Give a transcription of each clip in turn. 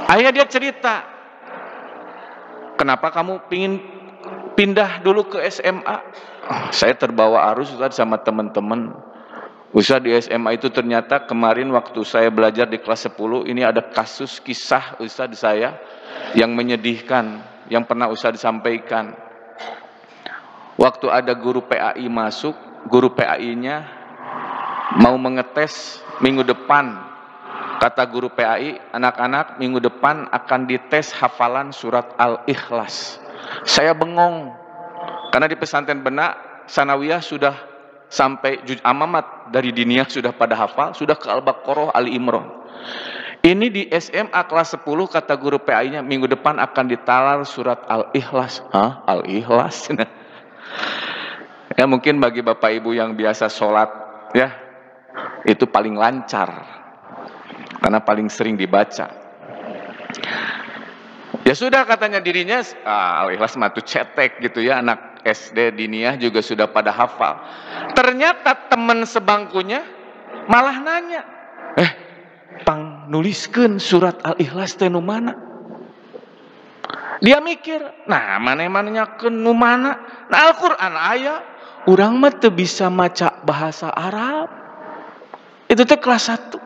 Akhirnya dia cerita, kenapa kamu pingin pindah dulu ke SMA? Saya terbawa arus Ustaz sama teman-teman. Ustaz di SMA itu ternyata kemarin waktu saya belajar di kelas 10, ini ada kasus kisah Ustaz saya yang menyedihkan, yang pernah Ustaz disampaikan. Waktu ada guru PAI masuk, guru PAI-nya mau mengetes minggu depan. Kata guru PAI, anak-anak minggu depan akan dites hafalan surat Al-Ikhlas. Saya bengong, karena di pesantren Benak, Sanawiyah sudah sampai juz amamat dari diniyah sudah pada hafal, sudah ke Al-Baqarah, Ali Imran. Ini di SMA kelas 10, kata guru PAI-nya, minggu depan akan ditalar surat Al-Ikhlas. Hah? Al-Ikhlas? Ya mungkin bagi Bapak Ibu yang biasa sholat, ya, itu paling lancar. Karena paling sering dibaca. Ya sudah katanya dirinya, Al-Ikhlas matu cetek gitu ya, anak SD diniyah juga sudah pada hafal. Ternyata teman sebangkunya malah nanya, pang nuliskeun surat Al-Ikhlas teh nu mana? Dia mikir, nah mana-mananyakeun nu mana? Nah Al-Qur'an aya, urang mah teu bisa maca bahasa Arab. Itu teh kelas 1.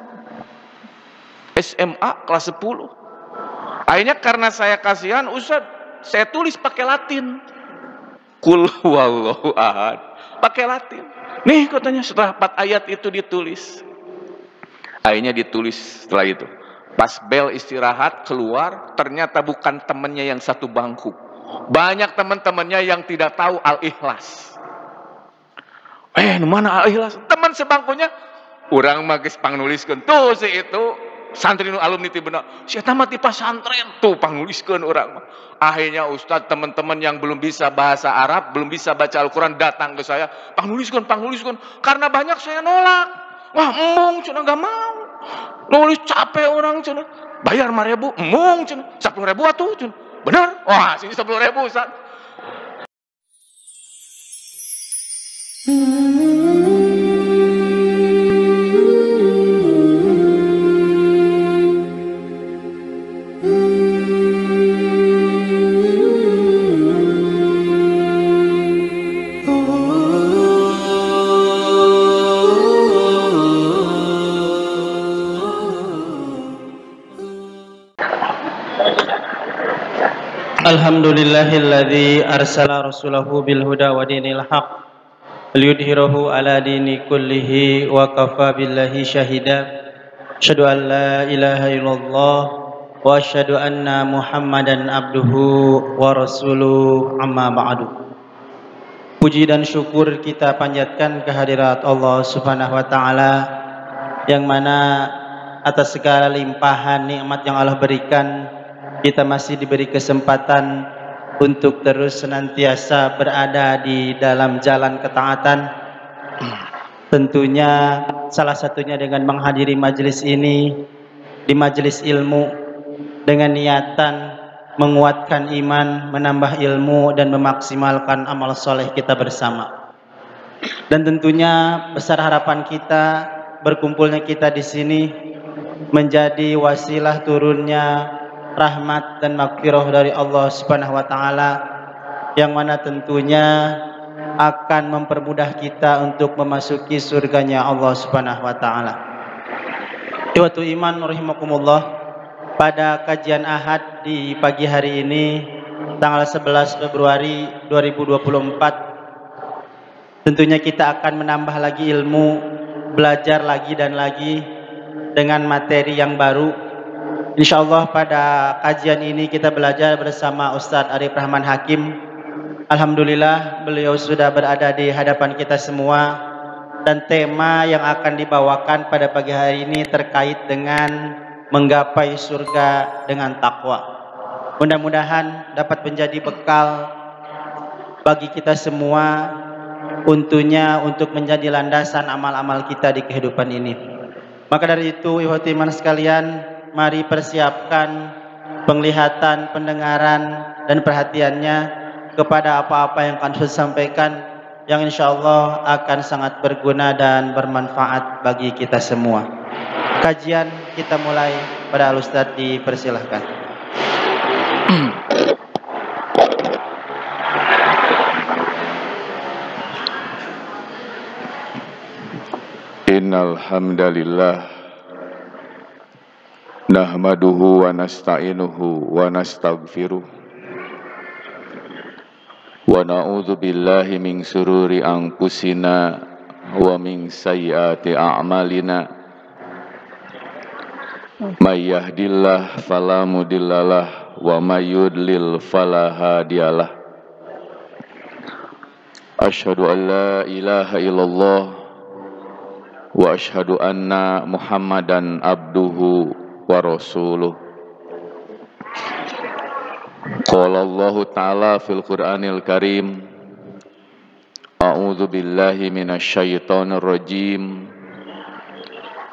SMA kelas 10. Akhirnya karena saya kasihan, Ustaz, saya tulis pakai Latin. Qul huwallahu ahad. Pakai Latin. Nih katanya setelah 4 ayat itu ditulis. Akhirnya ditulis setelah itu. Pas bel istirahat keluar, ternyata bukan temannya yang satu bangku. Banyak teman-temannya yang tidak tahu Al-Ikhlas. Mana Al-Ikhlas? Teman sebangkunya, urang mah geus pangnuliskeun tuh si itu. Santri nu alumni ti Benak, si eta mah ti pasantren tuh pangnuliskeun urang. Akhirnya Ustaz, teman-teman yang belum bisa bahasa Arab, belum bisa baca Al-Qur'an datang ke saya, pangnuliskeun. Karena banyak saya nolak. Wah, emong cenah enggak mau. Nulis capek orang cenah. Bayar 5.000, emong cenah. 10.000 atuh cenah. Bener? Wah, sini 10.000 Ustaz. Alhamdulillahilladzi arsala rasulahu bil huda wa dinil haq liyudhhirahu ala dini kullihi wa kafa billahi syahida. Asyhadu an la ilaha illallah wa asyhadu anna Muhammadan abduhu wa rasuluh, amma ba'du. Puji dan syukur kita panjatkan kehadirat Allah Subhanahu wa taala, yang mana atas segala limpahan nikmat yang Allah berikan, kita masih diberi kesempatan untuk terus senantiasa berada di dalam jalan ketaatan. Tentunya salah satunya dengan menghadiri majelis ini, di majelis ilmu, dengan niatan menguatkan iman, menambah ilmu, dan memaksimalkan amal soleh kita bersama. Dan tentunya besar harapan kita, berkumpulnya kita di sini menjadi wasilah turunnya rahmat dan maghfirah dari Allah Subhanahu wa taala, yang mana tentunya akan mempermudah kita untuk memasuki surganya Allah Subhanahu wa taala. Ikhwatu iman rahimakumullah, pada kajian Ahad di pagi hari ini tanggal 11 Februari 2024, tentunya kita akan menambah lagi ilmu, belajar lagi dan lagi dengan materi yang baru. Insyaallah pada kajian ini kita belajar bersama Ustadz Arif Rahman Hakim. Alhamdulillah beliau sudah berada di hadapan kita semua, dan tema yang akan dibawakan pada pagi hari ini terkait dengan menggapai surga dengan takwa. Mudah-mudahan dapat menjadi bekal bagi kita semua, untuknya untuk menjadi landasan amal-amal kita di kehidupan ini. Maka dari itu, ikhwati iman sekalian, mari persiapkan penglihatan, pendengaran, dan perhatiannya kepada apa-apa yang akan saya sampaikan, yang insya Allah akan sangat berguna dan bermanfaat bagi kita semua. Kajian kita mulai. Pada Al-Ustadz dipersilahkan. Innal hamdalillah nahmaduhu wa nasta'inuhu wa nastaghfiruh wa na'udzu billahi min sururi anfusina wa min sayyiati a'malina may yahdihillahu fala mudhillalah wa may yudlil fala hadiyalah. Asyhadu an la ilaha illallah wa asyhadu anna Muhammadan abduhu wa rasuluh. Qala Allah Ta'ala fil Qur'anil Karim, A'udzu billahi minasy syaithanir rajim.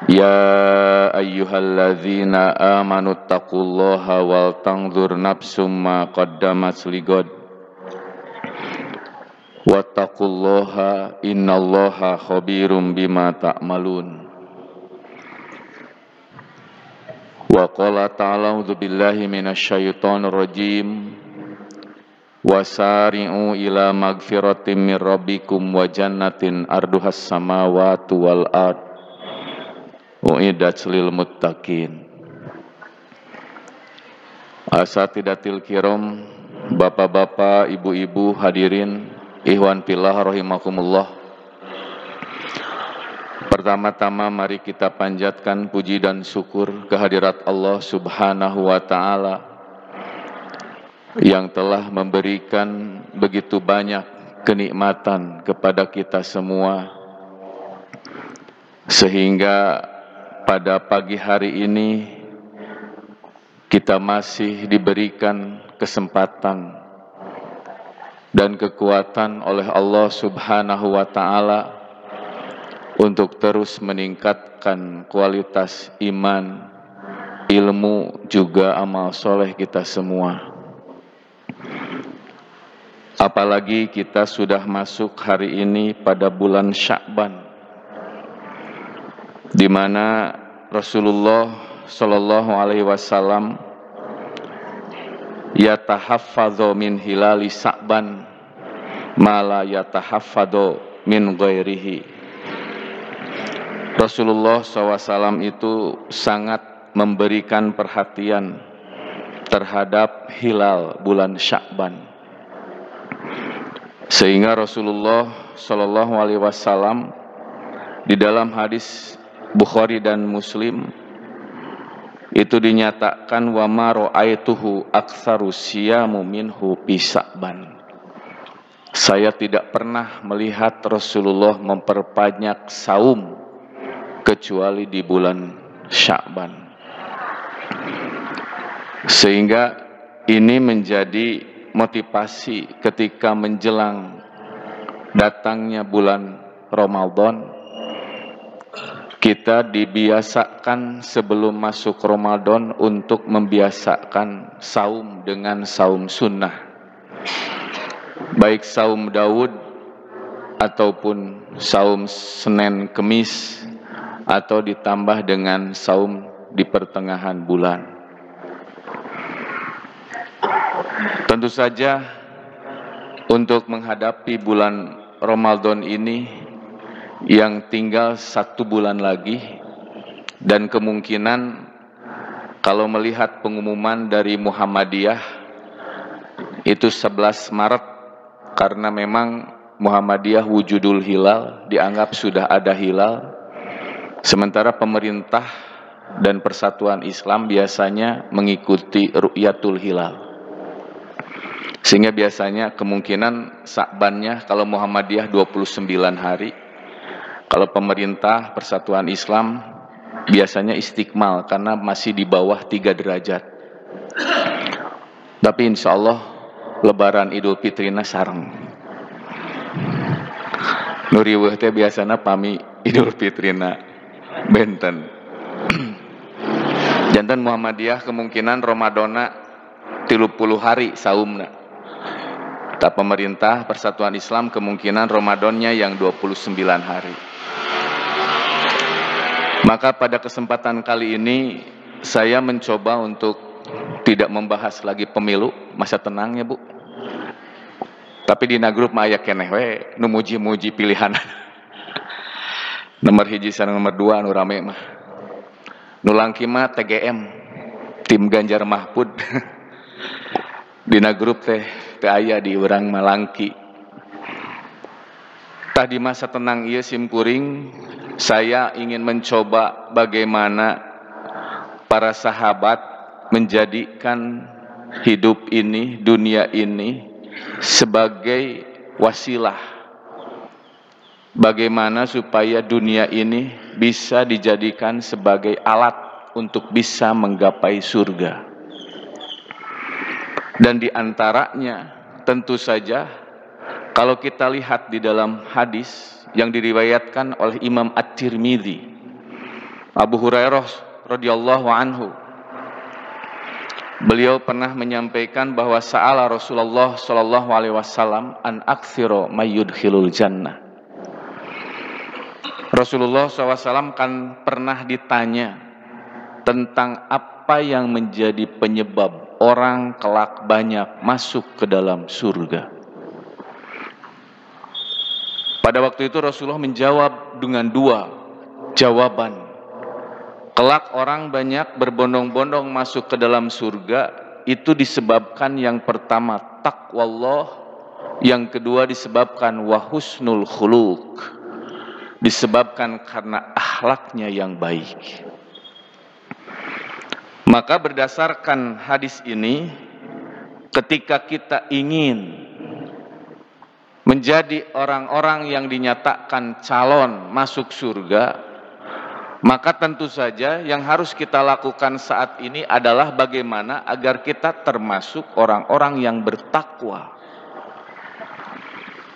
Ya ayyuhalladzina amanu taqullaha wal tanzur nafsum ma qaddamat ligad. Wattaqullaha innallaha khabirum bima ta'malun. Wa qala ta'ala a'udzu billahi minasy syaithanir rajim. Wasari'u ila magfiratin mir rabbikum wa jannatin arduhas samawati wal ard uiddat lil muttaqin. Asatidatil kiram, bapak-bapak, ibu-ibu, hadirin ikhwan fillah rahimakumullah. Pertama-tama mari kita panjatkan puji dan syukur kehadirat Allah Subhanahu wa Ta'ala yang telah memberikan begitu banyak kenikmatan kepada kita semua, sehingga pada pagi hari ini kita masih diberikan kesempatan dan kekuatan oleh Allah Subhanahu wa Ta'ala untuk terus meningkatkan kualitas iman, ilmu, juga amal soleh kita semua. Apalagi kita sudah masuk hari ini pada bulan Sya'ban, di mana Rasulullah Shallallahu Alaihi Wasallam yatahaffadhu min hilali Sya'ban ma la yatahaffadhu min ghairihi. Rasulullah SAW itu sangat memberikan perhatian terhadap hilal bulan Sya'ban, sehingga Rasulullah SAW di dalam hadis Bukhari dan Muslim itu dinyatakan wa ma ra'aituhu aktsaru siyamu minhu fi Sya'ban. Saya tidak pernah melihat Rasulullah memperbanyak saum kecuali di bulan Sya'ban. Sehingga ini menjadi motivasi ketika menjelang datangnya bulan Ramadan, kita dibiasakan sebelum masuk Ramadan untuk membiasakan saum dengan saum sunnah, baik saum Daud ataupun saum Senin Kemis, atau ditambah dengan saum di pertengahan bulan. Tentu saja untuk menghadapi bulan Ramadan ini yang tinggal 1 bulan lagi, dan kemungkinan kalau melihat pengumuman dari Muhammadiyah itu 11 Maret, karena memang Muhammadiyah wujudul hilal, dianggap sudah ada hilal. Sementara pemerintah dan Persatuan Islam biasanya mengikuti ru'yatul hilal. Sehingga biasanya kemungkinan Sya'bannya kalau Muhammadiyah 29 hari, kalau pemerintah Persatuan Islam biasanya istikmal karena masih di bawah 3 derajat. Tapi insya Allah Lebaran Idul Fitrina sareng. Nuriweuh teh biasana pami Idul Fitrina benten. Jantan Muhammadiyah kemungkinan Ramadana 30 hari saumna. Tak pemerintah Persatuan Islam kemungkinan Ramadannya yang 29 hari. Maka pada kesempatan kali ini saya mencoba untuk tidak membahas lagi pemilu, masa tenang ya Bu. Tapi dina grup mah aya keneh we nu muji-muji pilihan. Nomor hiji sareng nomor 2 anu rame mah. Nu langki mah TGM, tim Ganjar Mahfud. Dina grup teh aya di urang malangki. Tadi masa tenang ieu simkuring, saya ingin mencoba bagaimana para sahabat menjadikan hidup ini, dunia ini sebagai wasilah. Bagaimana supaya dunia ini bisa dijadikan sebagai alat untuk bisa menggapai surga. Dan di antaranya tentu saja kalau kita lihat di dalam hadis yang diriwayatkan oleh Imam At-Tirmidzi, Abu Hurairah radhiyallahu anhu, beliau pernah menyampaikan bahwa sa'ala Rasulullah sallallahu alaihi wasallam an aktsira mayyudkhilul jannah. Rasulullah SAW kan pernah ditanya tentang apa yang menjadi penyebab orang kelak banyak masuk ke dalam surga. Pada waktu itu Rasulullah menjawab dengan 2 jawaban. Kelak orang banyak berbondong-bondong masuk ke dalam surga, itu disebabkan yang pertama taqwallah, yang kedua disebabkan wahusnul khuluq, disebabkan karena akhlaknya yang baik. Maka berdasarkan hadis ini, ketika kita ingin menjadi orang-orang yang dinyatakan calon masuk surga, maka tentu saja yang harus kita lakukan saat ini adalah bagaimana agar kita termasuk orang-orang yang bertakwa.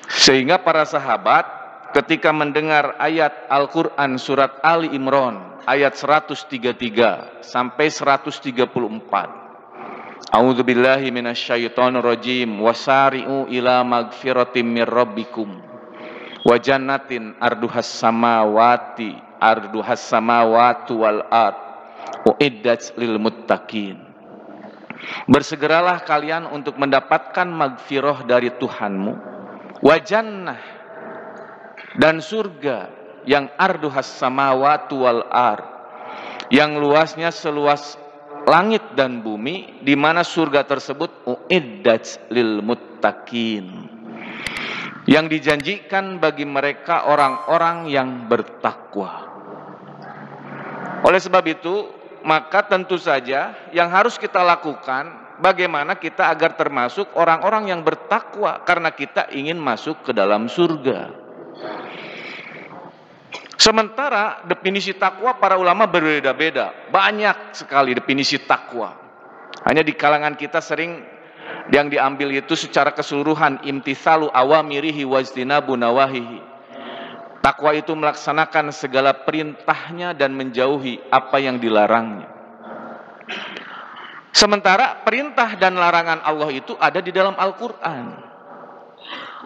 Sehingga para sahabat ketika mendengar ayat Al-Quran surat Ali Imran ayat 133 sampai 134, A'udzubillahi minasyaitonirrajim, wasari'u ila magfiratim mir rabbikum wa jannatin arduhas samawati wal ard uiddat lil muttaqin. Bersegeralah kalian untuk mendapatkan magfirah dari Tuhanmu, wa jannah, dan surga yang arduhas samawati wal ard, yang luasnya seluas langit dan bumi, di mana surga tersebut uiddat lil muttaqin, yang dijanjikan bagi mereka orang-orang yang bertakwa. Oleh sebab itu, maka tentu saja yang harus kita lakukan bagaimana kita agar termasuk orang-orang yang bertakwa, karena kita ingin masuk ke dalam surga. Sementara definisi takwa para ulama berbeda-beda, banyak sekali definisi takwa. Hanya di kalangan kita sering yang diambil itu secara keseluruhan, imtitsalu awamirihi wajtinabu nawahihi. Takwa itu melaksanakan segala perintahnya dan menjauhi apa yang dilarangnya. Sementara perintah dan larangan Allah itu ada di dalam Al-Quran.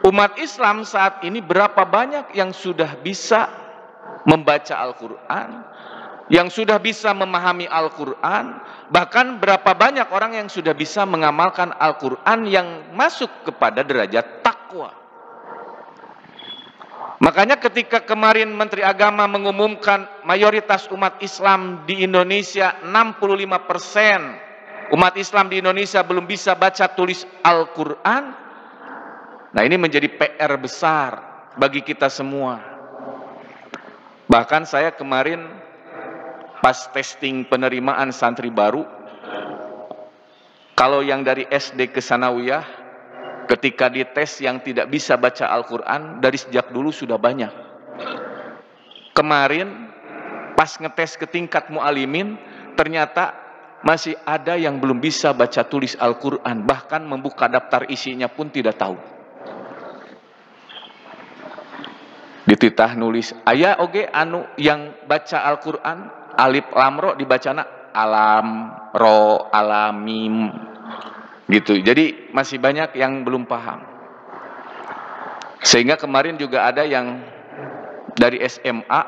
Umat Islam saat ini berapa banyak yang sudah bisa membaca Al-Quran, yang sudah bisa memahami Al-Quran, bahkan berapa banyak orang yang sudah bisa mengamalkan Al-Quran yang masuk kepada derajat takwa. Makanya ketika kemarin Menteri Agama mengumumkan mayoritas umat Islam di Indonesia, 65% umat Islam di Indonesia belum bisa baca tulis Al-Quran, nah ini menjadi PR besar bagi kita semua. Bahkan saya kemarin pas testing penerimaan santri baru, kalau yang dari SD ke Sanawiyah, ketika dites yang tidak bisa baca Al-Quran, dari sejak dulu sudah banyak. Kemarin pas ngetes ke tingkat mu'alimin, ternyata masih ada yang belum bisa baca tulis Al-Quran, bahkan membuka daftar isinya pun tidak tahu. Dititah nulis aya oge anu yang baca Al-Quran alif lam ro dibacana alam ro alamim gitu. Jadi masih banyak yang belum paham. Sehingga kemarin juga ada yang dari SMA,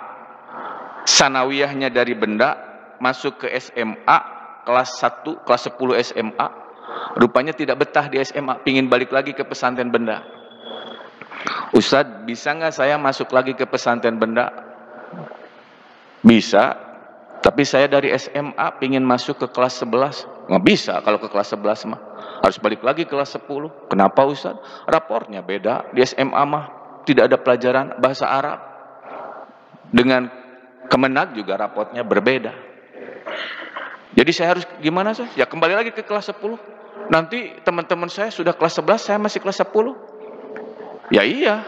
sanawiyahnya dari Benda, masuk ke SMA kelas 1, kelas 10 SMA. Rupanya tidak betah di SMA, pingin balik lagi ke pesantren Benda. Ustadz, bisa nggak saya masuk lagi ke pesantren Benda? Bisa, tapi saya dari SMA pingin masuk ke kelas 11. Nggak bisa kalau ke kelas 11 mah. Harus balik lagi ke kelas 10. Kenapa Ustadz? Rapornya beda. Di SMA mah tidak ada pelajaran bahasa Arab. Dengan Kemenag juga raportnya berbeda. Jadi saya harus gimana sih? Ya kembali lagi ke kelas 10. Nanti teman-teman saya sudah kelas 11, saya masih kelas 10. Ya iya.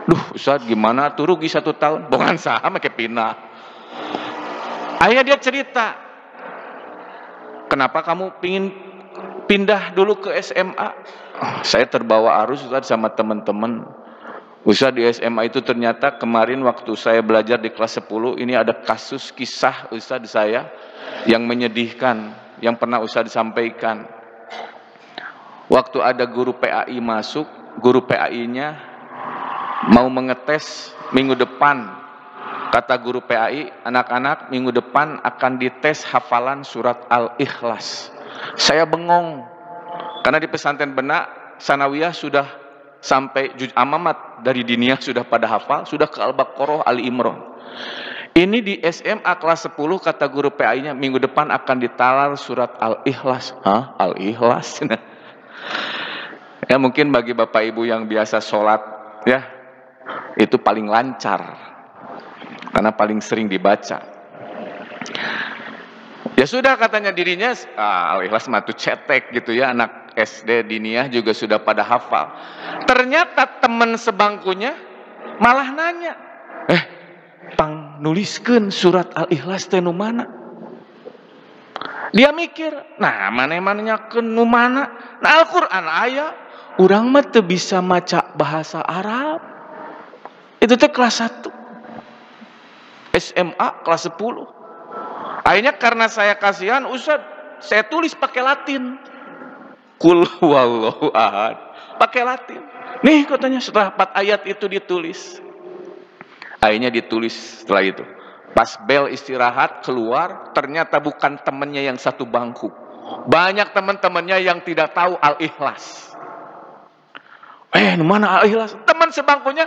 Duh Ustadz gimana tuh, rugi 1 tahun. Bukan sama kayak pindah. Ayah dia cerita, kenapa kamu pingin pindah dulu ke SMA? Saya terbawa arus Ustadz sama teman-teman. Ustadz, di SMA itu ternyata kemarin waktu saya belajar di kelas 10, ini ada kasus kisah Ustadz saya yang menyedihkan, yang pernah Ustadz sampaikan. Waktu ada guru PAI masuk, guru PAI-nya mau mengetes minggu depan. Kata guru PAI, anak-anak minggu depan akan dites hafalan surat Al-Ikhlas. Saya bengong, karena di pesantren Benak, Sanawiyah sudah sampai Juz Amamat dari diniyah sudah pada hafal, sudah ke Al-Baqarah, Ali Imran. Ini di SMA kelas 10, kata guru PAI-nya, minggu depan akan ditalar surat Al-Ikhlas. Hah? Al-Ikhlas? Ya mungkin bagi Bapak Ibu yang biasa sholat, ya, itu paling lancar. Karena paling sering dibaca. Ya sudah katanya dirinya, Al-Ikhlas matu cetek gitu ya, anak SD diniyah juga sudah pada hafal. Ternyata teman sebangkunya malah nanya, pang nuliskeun surat Al-Ikhlas teh nu mana? Dia mikir, nah mana-mananya ke nu mana? Nah Al-Quran aya, urang mah teu bisa maca bahasa Arab. Itu teh kelas 1. SMA kelas 10. Akhirnya karena saya kasihan, Ustaz, saya tulis pakai Latin. Qul huwallahu ahad. Pakai Latin. Nih katanya setelah 4 ayat itu ditulis. Akhirnya ditulis setelah itu. Pas bel istirahat keluar, ternyata bukan temannya yang satu bangku. Banyak teman-temannya yang tidak tahu Al-Ikhlas. Mana Al-Ikhlas? Teman sebangkunya,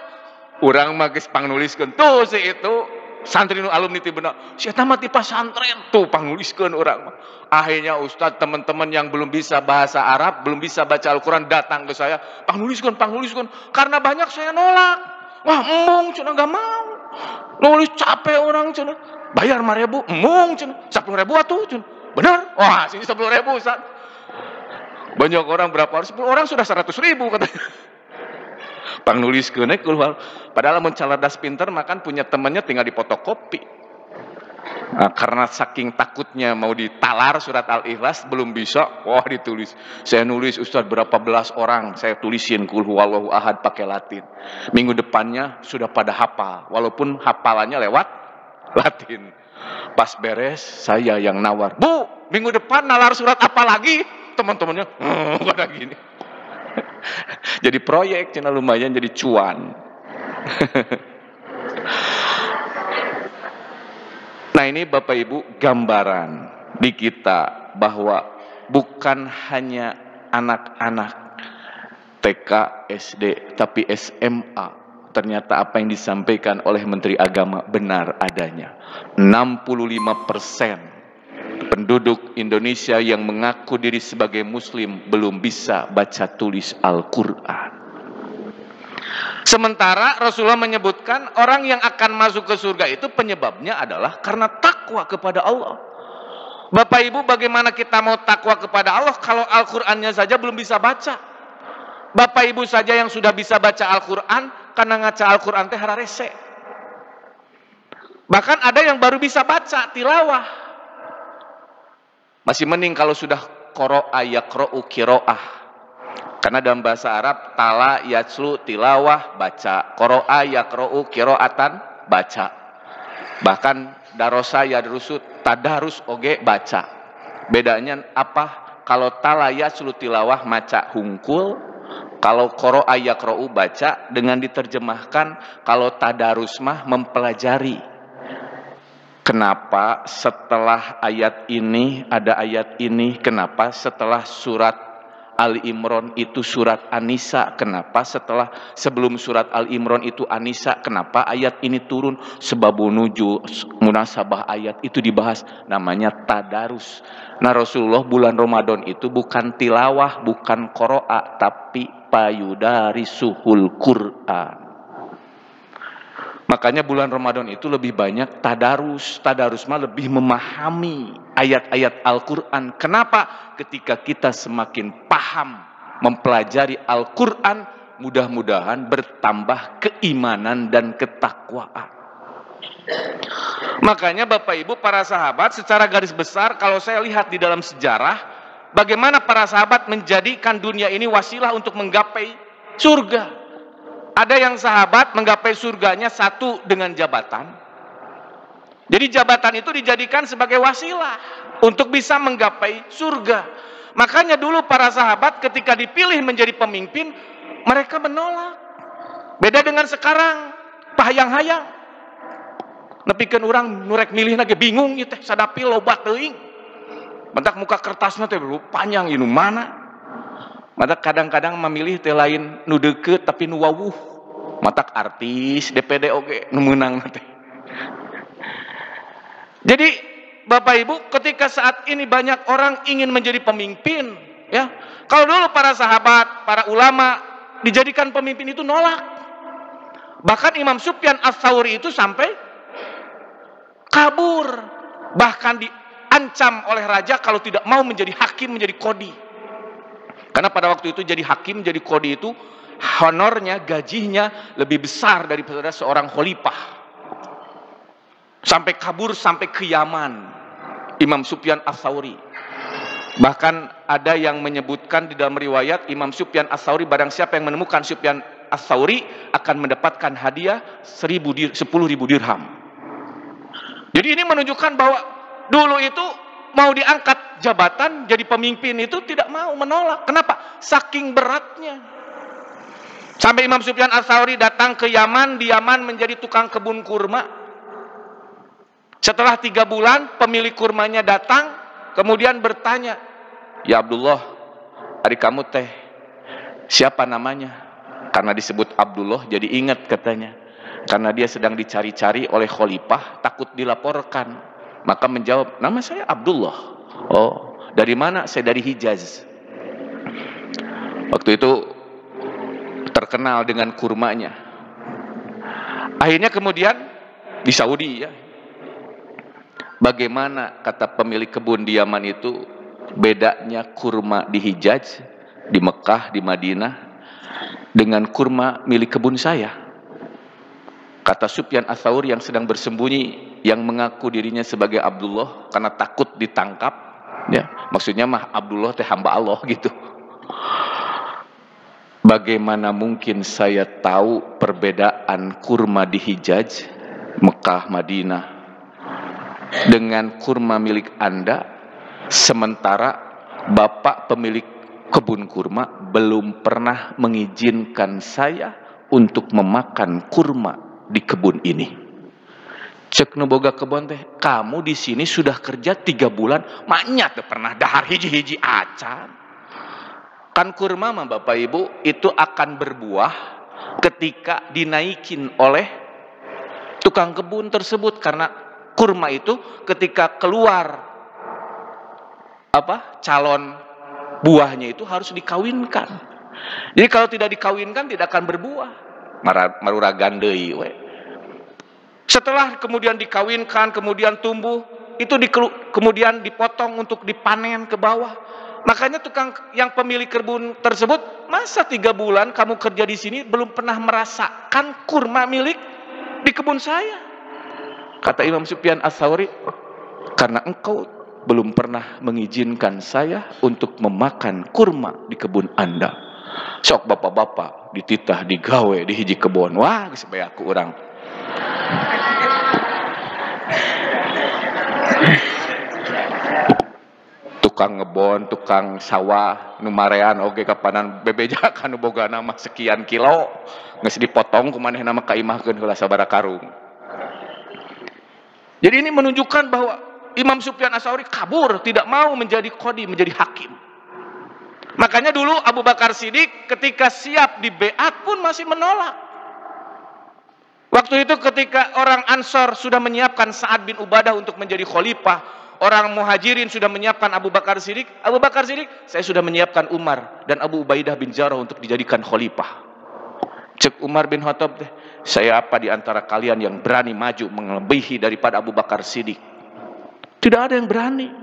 urang mah geus pangnuliskeun tuh si itu santri nu alumni ti Benak. Si eta mah ti pasantren tuh pangnuliskeun urang mah. Akhirnya Ustadz, teman-teman yang belum bisa bahasa Arab, belum bisa baca Al-Quran datang ke saya, pangnuliskeun. Karena banyak saya nolak. Wah, embung cenah enggak mau. Nulis capek orang cenah. Bayar 5.000, embung cenah. 10.000 atuh cenah. Benar? Wah, sini 10.000 Ustaz. Banyak orang berapa orang? 10 orang sudah 100.000 katanya. Pangnuliskeun keluar. Padahal mun cerdas pinter makan punya temannya tinggal dipotokopi. Nah, karena saking takutnya mau ditalar surat Al-Ikhlas belum bisa, wah ditulis. Saya nulis Ustaz berapa belas orang, saya tulisin qul huwallahu ahad pakai Latin. Minggu depannya sudah pada hafal, walaupun hafalannya lewat Latin. Pas beres saya yang nawar, Bu, minggu depan nalar surat apa lagi? Teman-temannya pada gini. Jadi proyek cina lumayan, jadi cuan. Nah ini Bapak Ibu gambaran di kita bahwa bukan hanya anak-anak TK, SD, tapi SMA. Ternyata apa yang disampaikan oleh Menteri Agama benar adanya. 65% penduduk Indonesia yang mengaku diri sebagai Muslim belum bisa baca tulis Al-Quran. Sementara Rasulullah menyebutkan orang yang akan masuk ke surga itu penyebabnya adalah karena takwa kepada Allah. Bapak Ibu, bagaimana kita mau takwa kepada Allah kalau Al-Qur'annya saja belum bisa baca? Bapak Ibu saja yang sudah bisa baca Al-Qur'an, karena ngaca Al-Qur'an teh hararese. Bahkan ada yang baru bisa baca tilawah. Masih mending kalau sudah qara'a yaqra'u qira'ah. Karena dalam bahasa Arab, tala yatslu tilawah baca, qara'a yaqra'u qira'atan baca. Bahkan darosa yadrusu tadarus oge baca. Bedanya apa? Kalau tala yatslu tilawah maca hungkul, kalau qara'a yaqra'u baca dengan diterjemahkan, kalau tadarus mah mempelajari. Kenapa setelah ayat ini ada ayat ini? Kenapa setelah surat Ali Imran itu surat An-Nisa? Kenapa sebelum surat Ali Imran itu An-Nisa? Kenapa ayat ini turun? Sebabun nuzul, munasabah ayat itu dibahas, namanya tadarus. Nah, Rasulullah bulan Ramadan itu bukan tilawah, bukan qiraah, tapi payudarisuhul Qur'an. Makanya bulan Ramadan itu lebih banyak tadarus. Tadarus mah lebih memahami ayat-ayat Al-Quran. Kenapa? Ketika kita semakin paham mempelajari Al-Quran, mudah-mudahan bertambah keimanan dan ketakwaan. Makanya Bapak Ibu para sahabat, secara garis besar kalau saya lihat di dalam sejarah, bagaimana para sahabat menjadikan dunia ini wasilah untuk menggapai surga. Ada yang sahabat menggapai surganya satu dengan jabatan. Jadi jabatan itu dijadikan sebagai wasilah untuk bisa menggapai surga. Makanya dulu para sahabat ketika dipilih menjadi pemimpin, mereka menolak. Beda dengan sekarang, pahayang-hayang. Nepikeun urang nurek milih lagi bingung ieu teh sadapi loba teuing. Mentak muka kertasna teh panjang ieu mana? Mata kadang-kadang memilih teh lain nu deukeut tapi nu wawuh. Matak artis DPD oge nu meunang teh. Jadi Bapak Ibu, ketika saat ini banyak orang ingin menjadi pemimpin, ya. Kalau dulu para sahabat, para ulama dijadikan pemimpin itu nolak. Bahkan Imam Sufyan Ats-Tsauri itu sampai kabur, bahkan diancam oleh raja kalau tidak mau menjadi hakim, menjadi qadhi. Karena pada waktu itu jadi hakim, jadi qadhi itu honornya, gajinya lebih besar daripada seorang khalifah. Sampai kabur, sampai ke Yaman, Imam Sufyan Ats-Tsauri. Bahkan ada yang menyebutkan di dalam riwayat Imam Sufyan Ats-Tsauri, barang siapa yang menemukan Sufyan Ats-Tsauri akan mendapatkan hadiah 10.000 dirham. Jadi ini menunjukkan bahwa dulu itu mau diangkat jabatan jadi pemimpin itu tidak mau, menolak. Kenapa? Saking beratnya. Sampai Imam Sufyan Ats-Tsauri datang ke Yaman, di Yaman menjadi tukang kebun kurma. Setelah 3 bulan pemilik kurmanya datang, kemudian bertanya, "Ya Abdullah, adik kamu teh siapa namanya?" Karena disebut Abdullah jadi ingat katanya. Karena dia sedang dicari-cari oleh khalifah, takut dilaporkan. Maka menjawab, "Nama saya Abdullah." "Oh, dari mana?" "Saya dari Hijaz." Waktu itu terkenal dengan kurmanya. Akhirnya kemudian di Saudi, ya. Bagaimana kata pemilik kebun di Yaman itu bedanya kurma di Hijaz, di Mekah, di Madinah dengan kurma milik kebun saya? Kata Sufyan Ats-Tsauri yang sedang bersembunyi, yang mengaku dirinya sebagai Abdullah karena takut ditangkap, ya, maksudnya mah Abdullah teh hamba Allah gitu. Bagaimana mungkin saya tahu perbedaan kurma di Hijaz, Mekah, Madinah dengan kurma milik Anda, sementara Bapak pemilik kebun kurma belum pernah mengizinkan saya untuk memakan kurma di kebun ini. Cek nu boga kebun teh, "Kamu di sini sudah kerja 3 bulan, maknya teh pernah dahar hiji-hiji acan." Kan kurma mah Bapak Ibu itu akan berbuah ketika dinaikin oleh tukang kebun tersebut, karena kurma itu ketika keluar calon buahnya itu harus dikawinkan. Jadi kalau tidak dikawinkan tidak akan berbuah. Maruragan deui we. Setelah kemudian dikawinkan, kemudian tumbuh, itu kemudian dipotong untuk dipanen ke bawah. Makanya tukang yang pemilik kebun tersebut, "Masa 3 bulan kamu kerja di sini belum pernah merasakan kurma milik di kebun saya?" Kata Imam Sufyan Ats-Tsauri, "Karena engkau belum pernah mengizinkan saya untuk memakan kurma di kebun Anda. Sok bapak-bapak dititah digawe di hiji kebun." Wah, geus bae aku urang. Tukang ngebon, tukang sawah, nu marean oge kapanan bebeja kanu boga nama sekian kilo, geus dipotong kumanehna mah kaimahkeun heula sabaraha karung. Jadi ini menunjukkan bahwa Imam Sufyan Ats-Tsauri kabur, tidak mau menjadi qadhi, menjadi hakim. Makanya dulu Abu Bakar Siddiq ketika siap dibeat pun masih menolak. Waktu itu ketika orang Ansor sudah menyiapkan Sa'ad bin Ubadah untuk menjadi khalifah, orang Muhajirin sudah menyiapkan Abu Bakar Siddiq, saya sudah menyiapkan Umar dan Abu Ubaidah bin Jarrah untuk dijadikan khalifah. Cek Umar bin Khattab, saya apa di antara kalian yang berani maju melebihi daripada Abu Bakar Siddiq? Tidak ada yang berani.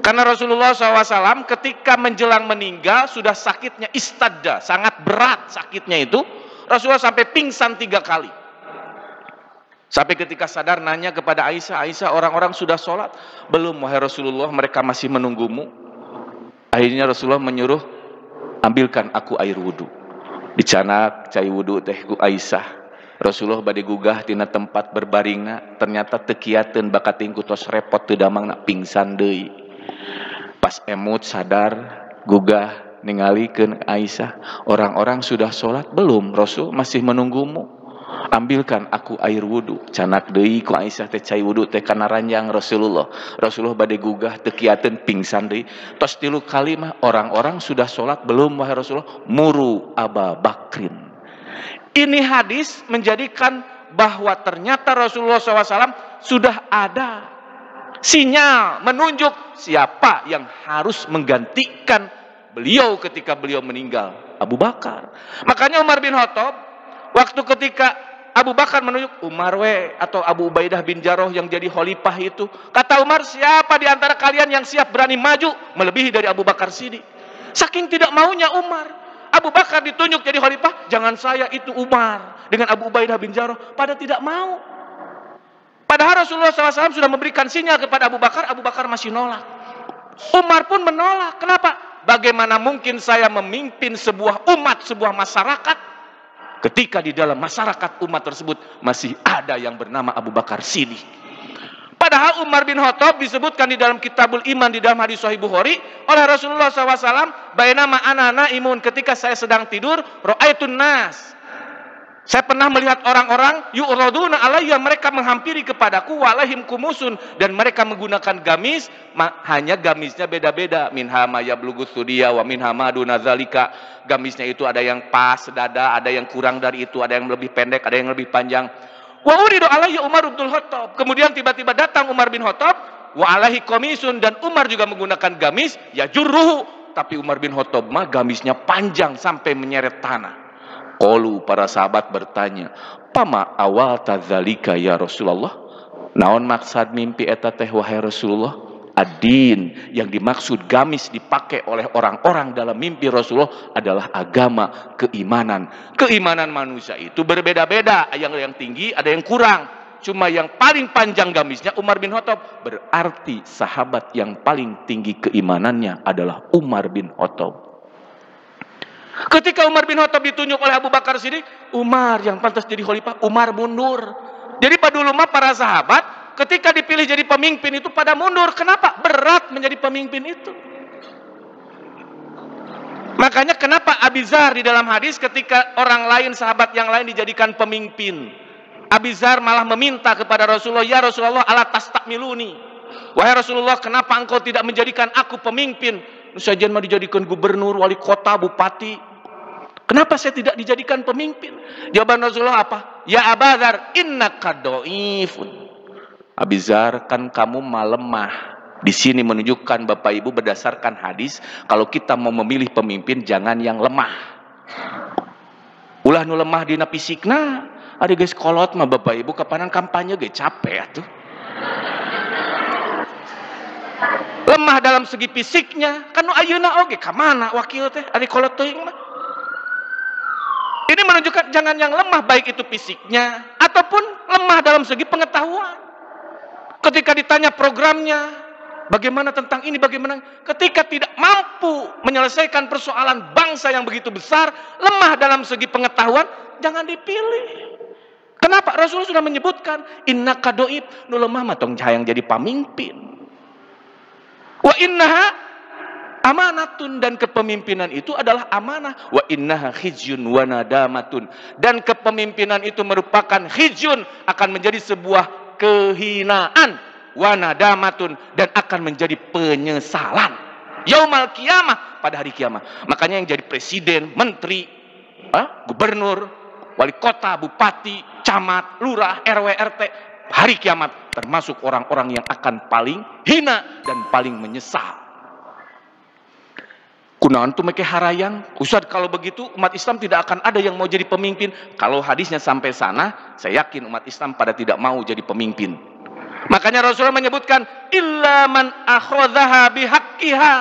Karena Rasulullah SAW ketika menjelang meninggal sudah sakitnya istadda, sangat berat sakitnya itu. Rasulullah sampai pingsan 3 kali. Sampai ketika sadar nanya kepada Aisyah, Aisyah, orang-orang sudah sholat? Belum, wahai Rasulullah, mereka masih menunggumu. Akhirnya Rasulullah menyuruh, ambilkan aku air wudhu. Dicanak cai wudhu teh ku Aisyah. Rasulullah bade gugah tina tempat berbaringna, ternyata tekiateun bakat tingku tos repot teu damangna pingsan deui. Pas emut sadar, gugah ningalikeun Aisyah, orang-orang sudah sholat belum? Rasul masih menunggumu. Ambilkan aku air wudhu. Canak deui ku Aisyah teh cai wudhu teh kana ranjang Rasulullah. Rasulullah bade gugah tekiateun pingsan deui. Tos 3 kali mah, orang-orang sudah sholat belum wahai Rasulullah? Muru Aba Bakrin. Ini hadis menjadikan bahwa ternyata Rasulullah SAW sudah ada sinyal menunjuk siapa yang harus menggantikan beliau ketika beliau meninggal, Abu Bakar. Makanya Umar bin Khattab waktu ketika Abu Bakar menunjuk Umar atau Abu Ubaidah bin Jarrah yang jadi khalifah itu, kata Umar, siapa di antara kalian yang siap berani maju melebihi dari Abu Bakar Siddiq? Saking tidak maunya Umar, Abu Bakar ditunjuk jadi khalifah, jangan saya, itu Umar dengan Abu Ubaidah bin Jarrah, pada tidak mau. Padahal Rasulullah SAW sudah memberikan sinyal kepada Abu Bakar masih nolak. Umar pun menolak. Kenapa? Bagaimana mungkin saya memimpin sebuah umat, sebuah masyarakat, ketika di dalam masyarakat umat tersebut masih ada yang bernama Abu Bakar Siddiq. Padahal Umar bin Khattab disebutkan di dalam Kitabul Iman di dalam hadis Sahih Bukhari oleh Rasulullah SAW, bainama ana naimun, ketika saya sedang tidur, ra'aitun nas, saya pernah melihat orang-orang yu'raduna alayya, mereka menghampiri kepadaku, walahim kumusun, dan mereka menggunakan gamis, hanya gamisnya beda-beda, minha ma yablughu thudiya wa minha ma duna dzalika. Gamisnya itu ada yang pas dada, ada yang kurang dari itu, ada yang lebih pendek, ada yang lebih panjang. Wa uridu alayya Umar bin Khattab. Kemudian tiba-tiba datang Umar bin Khattab, wa alaihi qamisun, dan Umar juga menggunakan gamis, ya jurruhu, tapi Umar bin Khattab mah gamisnya panjang sampai menyeret tanah. Qalu, para sahabat bertanya, pama awal tadzalika ya Rasulullah? Naon maksud mimpi eta teh wahai Rasulullah? Ad-din, yang dimaksud gamis dipakai oleh orang-orang dalam mimpi Rasulullah adalah agama, keimanan. Keimanan manusia itu berbeda-beda, ada yang tinggi, ada yang kurang. Cuma yang paling panjang gamisnya Umar bin Khattab, berarti sahabat yang paling tinggi keimanannya adalah Umar bin Khattab. Ketika Umar bin Khattab ditunjuk oleh Abu Bakar Siddiq, Umar yang pantas jadi khalifah, Umar mundur. Jadi pada dulu mah para sahabat ketika dipilih jadi pemimpin itu pada mundur. Kenapa? Berat menjadi pemimpin itu. Makanya kenapa Abi Dzar di dalam hadis ketika orang lain, sahabat yang lain dijadikan pemimpin, Abi Dzar malah meminta kepada Rasulullah, ya Rasulullah, ala tastakmiluni, wahai Rasulullah, kenapa engkau tidak menjadikan aku pemimpin? Sajian mah dijadikan gubernur, wali kota, bupati. Kenapa saya tidak dijadikan pemimpin? Jawaban Rasulullah apa? Ya Abu Dzar, innaka dhaifun. Abi Dzar, kan kamu malemah. Di sini menunjukkan Bapak Ibu berdasarkan hadis, kalau kita mau memilih pemimpin jangan yang lemah. Ulah nu lemah dina fisikna, ada guys kolot mah Bapak Ibu kapanan kampanye ge capek atuh. Lemah dalam segi fisiknya, kan ayeuna oge ka mana wakil teh ari kolot teuing mah. Ini menunjukkan jangan yang lemah baik itu fisiknya ataupun lemah dalam segi pengetahuan. Ketika ditanya programnya, bagaimana tentang ini, bagaimana, ketika tidak mampu menyelesaikan persoalan bangsa yang begitu besar, lemah dalam segi pengetahuan, jangan dipilih. Kenapa? Rasulullah sudah menyebutkan, innaka dhaif, nu lemah mah tong hayang jadi pamimpin. Wa innaha amanatun, dan kepemimpinan itu adalah amanah. Wa innaha khizyun wa nadamatun, dan kepemimpinan itu merupakan khizyun, akan menjadi sebuah kehinaan, wa nadamatun, dan akan menjadi penyesalan yaumal kiamah, pada hari kiamat. Makanya yang jadi presiden, menteri, gubernur, wali kota, bupati, camat, lurah, RW, RT, hari kiamat termasuk orang-orang yang akan paling hina dan paling menyesal. Kunaon tuh make harayang, Ustaz, kalau begitu umat Islam tidak akan ada yang mau jadi pemimpin. Kalau hadisnya sampai sana, saya yakin umat Islam pada tidak mau jadi pemimpin. Makanya Rasulullah menyebutkan illa man akhadhaha bihaqqiha,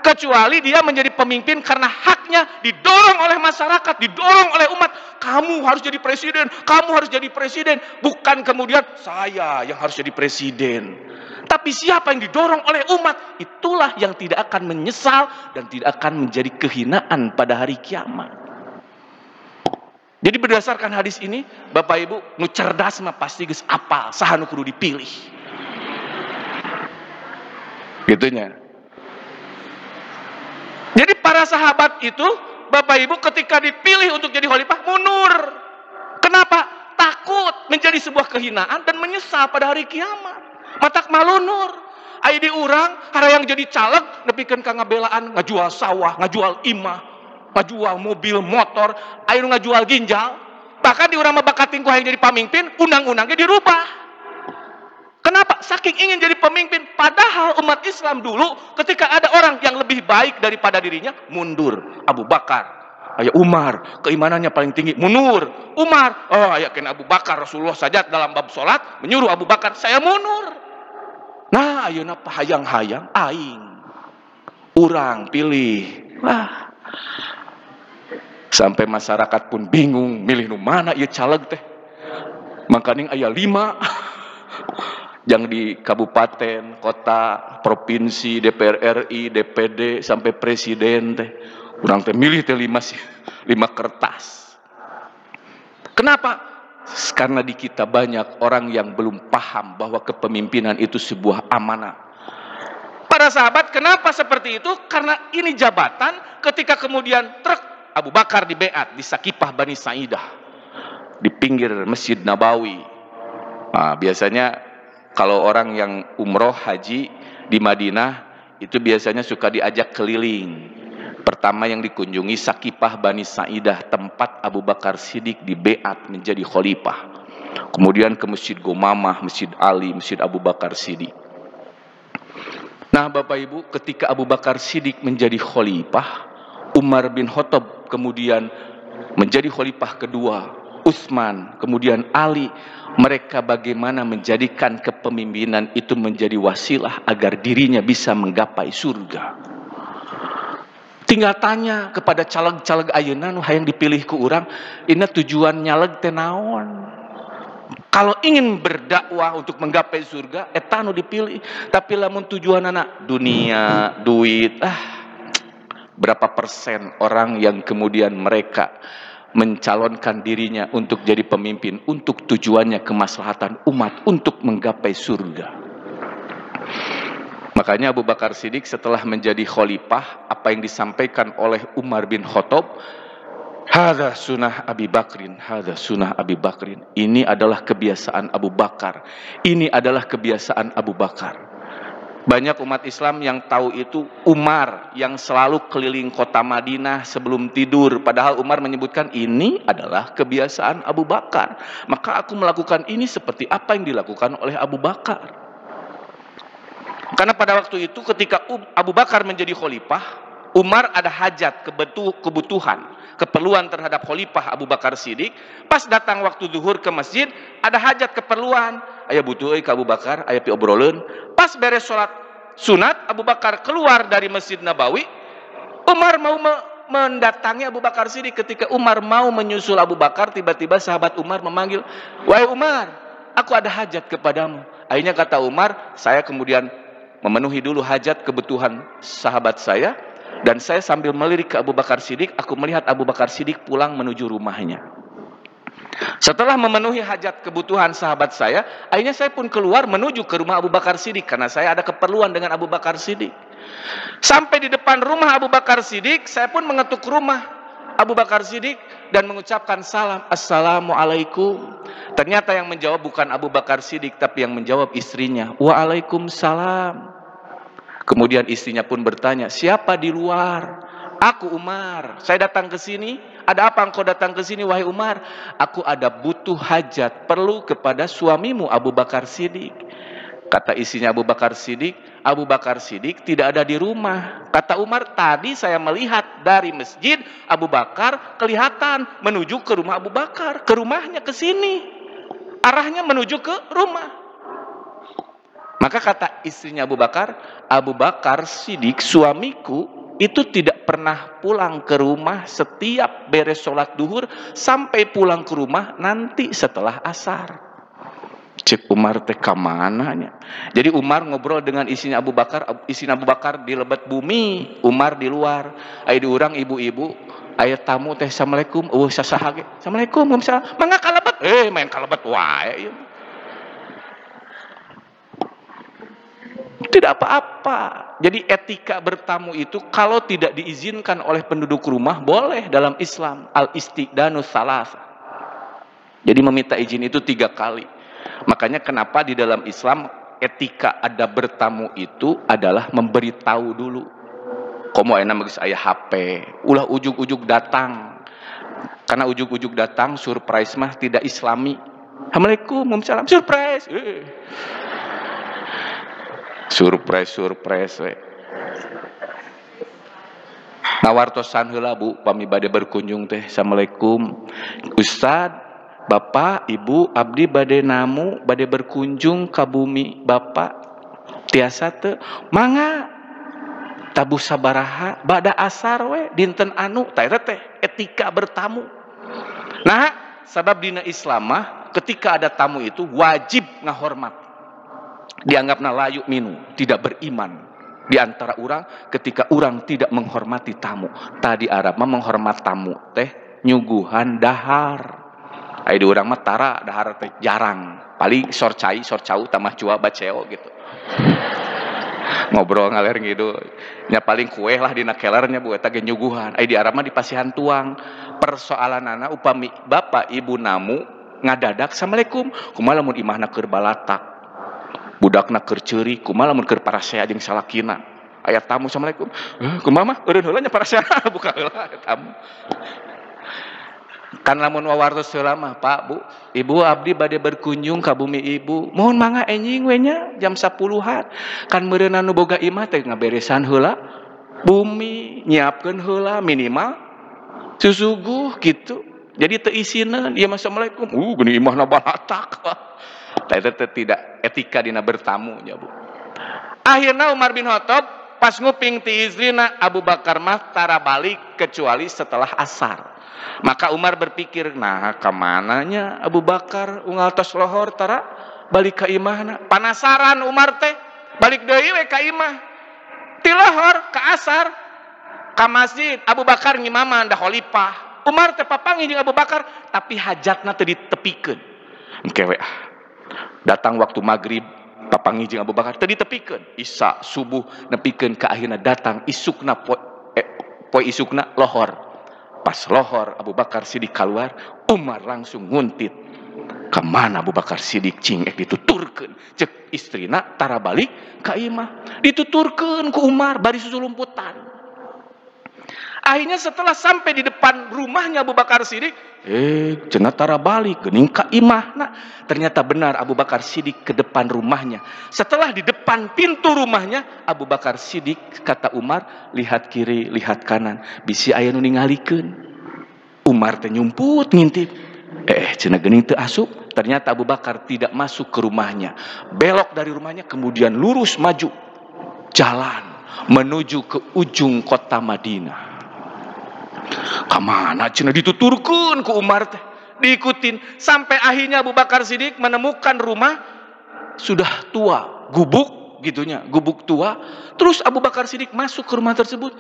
kecuali dia menjadi pemimpin karena haknya didorong oleh masyarakat, didorong oleh umat. Kamu harus jadi presiden, kamu harus jadi presiden. Bukan kemudian saya yang harus jadi presiden. Tapi siapa yang didorong oleh umat, itulah yang tidak akan menyesal dan tidak akan menjadi kehinaan pada hari kiamat. Jadi berdasarkan hadis ini, Bapak Ibu, nu cerdas mah pasti geus apal saha nu kudu dipilih. Gitunya. Jadi para sahabat itu, Bapak Ibu, ketika dipilih untuk jadi khalifah mundur. Kenapa? Takut menjadi sebuah kehinaan dan menyesal pada hari kiamat. Matak malunur. Ai di urang harayang jadi caleg nepikeun ka ngabelaan, ngajual sawah, ngajual imah, ngajual mobil, motor, aya nu ngajual ginjal. Bahkan di urang mah bakat tingku hayang jadi pamimpin, undang-undangnya dirubah. Kenapa? Saking ingin jadi pemimpin. Padahal umat Islam dulu ketika ada orang yang lebih baik daripada dirinya, mundur. Abu Bakar, ayah Umar, keimanannya paling tinggi, mundur. Umar, yakin Abu Bakar, Rasulullah saja dalam bab sholat menyuruh Abu Bakar, saya mundur. Nah, ayeuna hayang-hayang aing urang pilih. Wah. Sampai masyarakat pun bingung milih nu mana ieu caleg teh. Makaning aya 5 yang di kabupaten, kota, provinsi, DPR RI, DPD sampai presiden teh. Urang teh milih teh 5 kertas. Kenapa? Karena di kita banyak orang yang belum paham bahwa kepemimpinan itu sebuah amanah. Para sahabat kenapa seperti itu? Karena ini jabatan. Ketika kemudian truk Abu Bakar di Beat, di Sakifah Bani Sa'idah, di pinggir Masjid Nabawi. Nah, biasanya kalau orang yang umroh haji di Madinah itu biasanya suka diajak keliling. Pertama yang dikunjungi Sakifah Bani Sa'idah, tempat Abu Bakar Siddiq di Beat menjadi khalifah. Kemudian ke Masjid Gomamah, Masjid Ali, Masjid Abu Bakar Siddiq. Nah Bapak Ibu, ketika Abu Bakar Siddiq menjadi khalifah, Umar bin Khattab kemudian menjadi khalifah kedua, Utsman, kemudian Ali. Mereka bagaimana menjadikan kepemimpinan itu menjadi wasilah agar dirinya bisa menggapai surga. Tinggal tanya kepada caleg-caleg ayeuna nu hayang dipilih ku urang, ina tujuan nyaleg teh naon? Kalau ingin berdakwah untuk menggapai surga, eta nu dipilih. Tapi lamun tujuanana dunia, duit, berapa persen orang yang kemudian mereka mencalonkan dirinya untuk jadi pemimpin, untuk tujuannya kemaslahatan umat, untuk menggapai surga. Makanya Abu Bakar Siddiq setelah menjadi khalifah, apa yang disampaikan oleh Umar bin Khattab, hadza sunnah Abi Bakrin, hadza sunnah Abi Bakrin. Ini adalah kebiasaan Abu Bakar. Ini adalah kebiasaan Abu Bakar. Banyak umat Islam yang tahu itu Umar yang selalu keliling kota Madinah sebelum tidur. Padahal Umar menyebutkan ini adalah kebiasaan Abu Bakar. Maka aku melakukan ini seperti apa yang dilakukan oleh Abu Bakar. Karena pada waktu itu ketika Abu Bakar menjadi khalifah, Umar ada hajat, kebutuhan, keperluan terhadap khalifah Abu Bakar Siddiq. Pas datang waktu zuhur ke masjid, ada hajat, keperluan. Aya butuh ke Abu Bakar, aya pi obroleun. Pas beres sholat sunat, Abu Bakar keluar dari Masjid Nabawi. Umar mau mendatangi Abu Bakar Siddiq. Ketika Umar mau menyusul Abu Bakar, tiba-tiba sahabat Umar memanggil, "Wahai Umar, aku ada hajat kepadamu." Akhirnya kata Umar, saya kemudian memenuhi dulu hajat kebutuhan sahabat saya, dan saya sambil melirik ke Abu Bakar Siddiq, aku melihat Abu Bakar Siddiq pulang menuju rumahnya. Setelah memenuhi hajat kebutuhan sahabat saya, akhirnya saya pun keluar menuju ke rumah Abu Bakar Siddiq, karena saya ada keperluan dengan Abu Bakar Siddiq. Sampai di depan rumah Abu Bakar Siddiq, saya pun mengetuk rumah. Abu Bakar Siddiq dan mengucapkan salam, Assalamualaikum. Ternyata yang menjawab bukan Abu Bakar Siddiq, tapi yang menjawab istrinya, Waalaikumsalam. Kemudian istrinya pun bertanya, siapa di luar? Aku Umar, saya datang ke sini. Ada apa engkau datang ke sini wahai Umar? Aku ada butuh hajat, perlu kepada suamimu Abu Bakar Siddiq. Kata istrinya Abu Bakar Siddiq tidak ada di rumah. Kata Umar, tadi saya melihat dari masjid Abu Bakar kelihatan menuju ke rumah Abu Bakar, ke rumahnya ke sini. Arahnya menuju ke rumah. Maka kata istrinya Abu Bakar Siddiq, suamiku itu tidak pernah pulang ke rumah setiap beres sholat duhur sampai pulang ke rumah nanti setelah asar. Cek Umar teh kamananya. Jadi Umar ngobrol dengan istrinya Abu Bakar di lebat bumi, Umar di luar. Aya diurang ibu-ibu, aya tamu teh assalamualaikum, sasaha ge. Assalamualaikum, waalaikumsalam. Mangga kalebet, main kalebet wae ieu. Tidak apa-apa. Jadi etika bertamu itu kalau tidak diizinkan oleh penduduk rumah boleh dalam Islam. Al-istidanu tsalasa. Jadi meminta izin itu 3 kali. Makanya kenapa di dalam Islam etika ada bertamu itu adalah memberitahu dulu. Komo enak geus aya HP, ulah ujug-ujug datang. Karena ujug-ujug datang surprise mah tidak Islami. Assalamualaikum, waalaikumsalam, surprise. Surprise we. Ngawartosan heula Bu, pami bade berkunjung teh. Assalamualaikum. Ustad, Bapak, Ibu, abdi bade namu, bade berkunjung ka bumi Bapak. Tiasa teu? Mangga. Tabuh sabaraha bada asar we dinten anu tah eta teh etika bertamu. Nah, sabab dina Islam mah ketika ada tamu itu wajib ngahormat. Dianggapna layu minu, tidak beriman di antara orang ketika orang tidak menghormati tamu. Tadi Arab mah menghormat tamu teh nyuguhan dahar. Ai di urang mah tara dahar teh jarang. Paling sorcau tamah cua baceo gitu. Ngobrol ngaler gitu. Nya paling kue lah dina kelernya bu eta ge nyuguhan. Ai di Arab mah di pasihan tuang. Persoalanana upami bapak ibu namu ngadadak assalamualaikum. Kumaha lamun imahna keur balatak. Budakna keur ceuri, kumaha lamun keur parasea jeung salakina. Aya tamu assalamualaikum. Kumaha mah eureun heula nya parasea buka heula tamu. Kan lamun wawartos heula mah Pak, Bu, Ibu abdi bade berkunjung ka bumi Ibu. Mohon mangga enjing we nya jam 10-an. Kan meureun anu boga imah teh ngaberesan heula bumi, nyiapkeun heula minimal susuguh gitu. Jadi teu isineun ieu assalamualaikum. Geuning imahna balatak. Itu tidak etika dina bertamu ya Bu. Akhirnya Umar bin Khattab pas nguping ti istrina Abu Bakar mah tara balik kecuali setelah asar. Maka Umar berpikir, nah kamananya Abu Bakar unggal tos lohor tara balik ka imahna. Panasaran Umar teh balik deui we ka imah. Ti lohor ka asar ka masjid Abu Bakar ngimaman da khalifah. Umar teh papanggih jeung Abu Bakar tapi hajatna teu ditepikeun. Engke we datang waktu maghrib papanggih jeung Abu Bakar tadi tepikeun isya subuh nepikeun ka akhirna datang isukna poe isukna lohor. Pas lohor Abu Bakar Siddiq keluar, Umar langsung nguntit. Kemana Abu Bakar Siddiq cing dituturkeun cek istrina tara balik ka imah. Dituturkeun ku Umar bari susulumputan. Akhirnya setelah sampai di depan rumahnya Abu Bakar Siddiq, cenah tara balik geuning ka imahna. Ternyata benar Abu Bakar Siddiq ke depan rumahnya. Setelah di depan pintu rumahnya, Abu Bakar Siddiq kata Umar, lihat kiri, lihat kanan, bisi aya nu ningalikeun. Umar teh nyumput ngintip. Cenah geuning teu asup. Ternyata Abu Bakar tidak masuk ke rumahnya. Belok dari rumahnya kemudian lurus maju jalan menuju ke ujung kota Madinah. Kamana cenah dituturkeun ku Umar teh diikutin sampai akhirnya Abu Bakar Siddiq menemukan rumah sudah tua gubuk gitunya gubuk tua. Terus Abu Bakar Siddiq masuk ke rumah tersebut.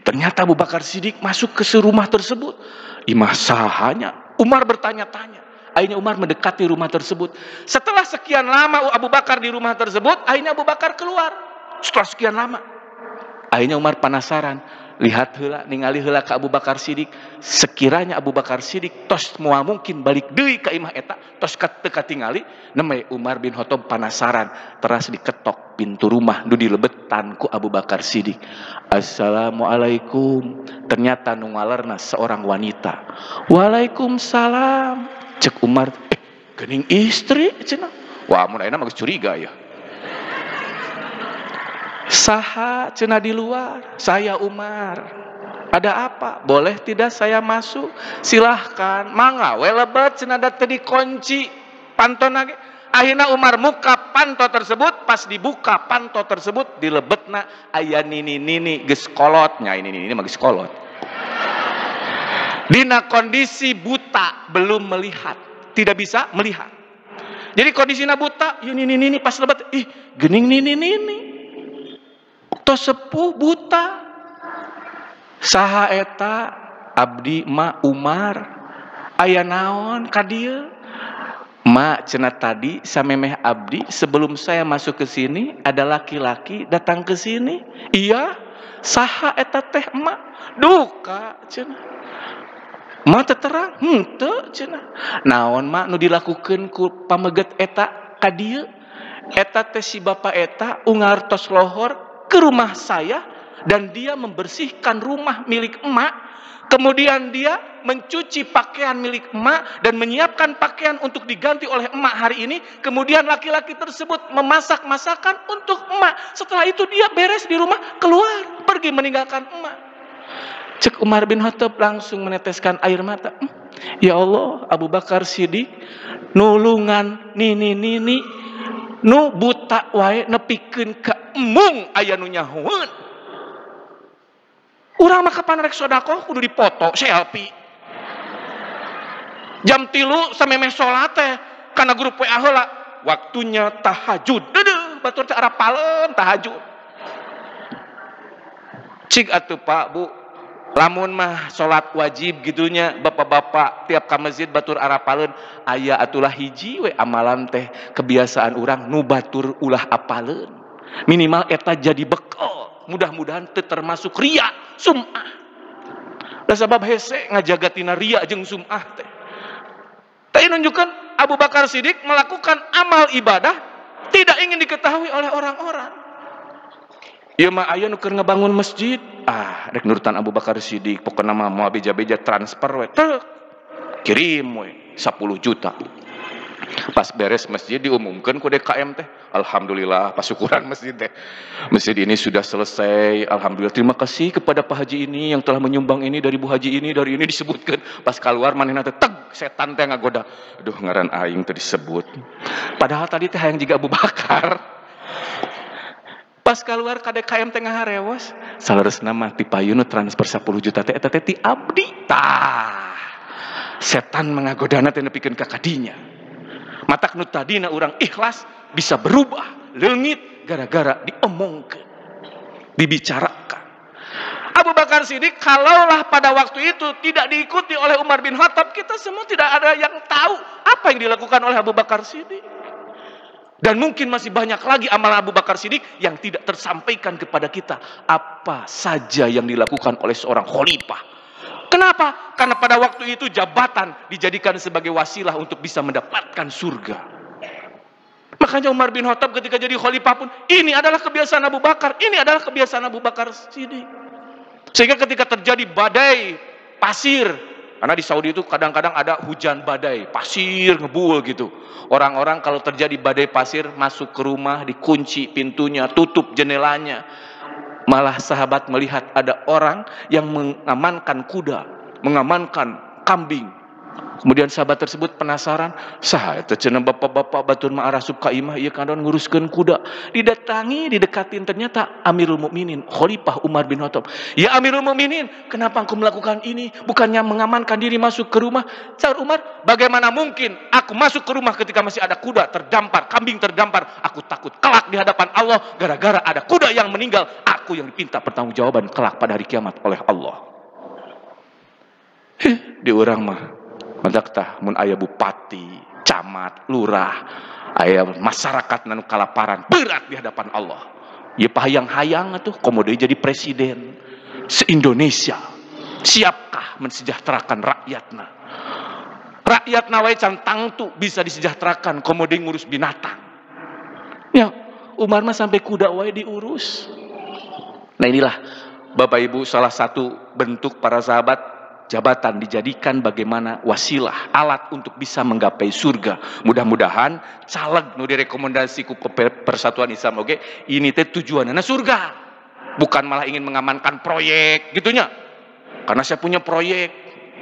Ternyata Abu Bakar Siddiq masuk ke rumah tersebut. Imah sahanya. Umar bertanya-tanya. Akhirnya Umar mendekati rumah tersebut. Setelah sekian lama Abu Bakar di rumah tersebut, akhirnya Abu Bakar keluar. Setelah sekian lama, akhirnya Umar penasaran. lihat heula, ningali heula ka Abu Bakar Siddiq. Sekiranya Abu Bakar Siddiq tos moal mungkin balik deui ka imah eta, tos teu katingali, nemeh Umar bin Khattab panasaran, teras diketok pintu rumah nu dilebetan ku Abu Bakar Siddiq. Assalamualaikum. Ternyata nu ngalerna seorang wanita. Waalaikumsalam. Cek Umar, geuning istri cenah. Wah, mun ayeuna mah geus curiga ya. Saha cenah di luar? Saya Umar. Ada apa? Boleh tidak saya masuk? Silahkan. Mangga we lebet cenah da teu dikunci pantona ge. Akhirna Umar muka panto tersebut, pas dibuka panto tersebut dilebetna aya nini-nini geus kolot. Nya ini mah geus kolot. Dina kondisi buta, belum melihat, tidak bisa melihat. Jadi kondisinya buta, ya nini pas lebet, ih geuning nini. Tos sepuh buta. Saha eta? Abdi ma Umar. Aya naon ka dieu? Ma cenah tadi samemeh abdi sebelum saya masuk ke sini ada laki-laki datang ke sini. Iya. Saha eta teh ma? Duka cenah. Ma teu terang? Henteu cenah. Naon ma nu dilakukeun ku pameget eta ka dieu? Eta teh si bapa eta ungartos lohor ke rumah saya dan dia membersihkan rumah milik emak, kemudian dia mencuci pakaian milik emak dan menyiapkan pakaian untuk diganti oleh emak hari ini, kemudian laki-laki tersebut memasak masakan untuk emak. Setelah itu dia beres di rumah, keluar pergi meninggalkan emak. Cek Umar bin Khattab langsung meneteskan air mata. Ya Allah, Abu Bakar Siddiq nulungan nini nu buta wae nepikeun ka emung aya nu nyahoeun. Urang mah kapan rek sedekah kudu dipoto selfie. Jam 3 samemeh salat teh kana grup WA heula, waktunya tahajud. Deudeuh batur teh arapaleun tahajud. Cik atuh Pak Bu, lamun mah salat wajib gitunya bapak-bapak tiap ka masjid batur arapaleun, aya atulah hiji we amalan teh kebiasaan urang nu batur ulah apaleun. Minimal eta jadi bekal. Mudah-mudahan teu termasuk ria, sum'ah. Da sabab hese ngajaga tina ria jeung sum'ah teh. Teh nunjukkeun Abu Bakar Siddiq melakukan amal ibadah tidak ingin diketahui oleh orang-orang. Ieu mah aya nu keur ngabangun masjid, rek nurutan Abu Bakar Siddiq, pokona mah moal beja-beja transfer we, teu kirim we 10 juta. Pas beres masjid diumumkan ku DKM teh, alhamdulillah pasukuran masjid teh. Masjid ini sudah selesai, alhamdulillah. Terima kasih kepada Pak Haji ini yang telah menyumbang ini dari Bu Haji ini, dari ini disebutkan. Pas keluar manehna teh teg setan teh ngagoda. Aduh ngaran aing teh disebut. Padahal tadi teh hayang jiga Abu Bakar. Pas keluar ka DKM teh ngaharewas, saleresna mah ti payun transfer 10 juta teh eta teh ti abdi. Tah. Setan mengagodana teh nepikeun ka kadinya. Matak nu tadina urang ikhlas bisa berubah leungit gara-gara diomongkeun, dibicarakan. Abu Bakar Siddiq kalaulah pada waktu itu tidak diikuti oleh Umar bin Khattab, kita semua tidak ada yang tahu apa yang dilakukan oleh Abu Bakar Siddiq. Dan mungkin masih banyak lagi amalan Abu Bakar Siddiq yang tidak tersampaikan kepada kita. Apa saja yang dilakukan oleh seorang khalifah. Kenapa? Karena pada waktu itu jabatan dijadikan sebagai wasilah untuk bisa mendapatkan surga. Makanya Umar bin Khattab ketika jadi khalifah pun, ini adalah kebiasaan Abu Bakar, ini adalah kebiasaan Abu Bakar Siddiq. Sehingga ketika terjadi badai pasir, karena di Saudi itu kadang-kadang ada hujan badai, pasir ngebul gitu. Orang-orang kalau terjadi badai pasir masuk ke rumah, dikunci pintunya, tutup jendelanya. Malah sahabat melihat ada orang yang mengamankan kuda, mengamankan kambing. Kemudian sahabat tersebut penasaran, saha eta cenah bapak-bapak batur mah arasup ka imah ieu kadon nguruskeun kuda. Didatangi, didekatin, ternyata Amirul Mukminin, Khalifah Umar bin Khattab. Ya Amirul Mukminin, kenapa engkau melakukan ini? Bukannya mengamankan diri masuk ke rumah? Saur Umar, bagaimana mungkin aku masuk ke rumah ketika masih ada kuda terdampar, kambing terdampar? Aku takut kelak di hadapan Allah gara-gara ada kuda yang meninggal. Aku yang dipinta pertanggungjawaban kelak pada hari kiamat oleh Allah. Di urang mah madak tah mun aya bupati, camat, lurah, aya masyarakat nanu kalaparan berat di hadapan Allah. Ieu pahayang-hayang atuh komo deui jadi presiden. se-Indonesia siapkah mensejahterakan rakyatna? Rakyatna wae can tangtu bisa disejahterakan, komoding ngurus binatang. Ya, Umar mah sampai kuda wae diurus. Nah inilah Bapak Ibu salah satu bentuk para sahabat, jabatan dijadikan bagaimana wasilah, alat untuk bisa menggapai surga. Mudah-mudahan caleg nu direkomendasi ku Persatuan Islam oke, ini teh tujuannya surga. Bukan malah ingin mengamankan proyek gitunya. Karena saya punya proyek,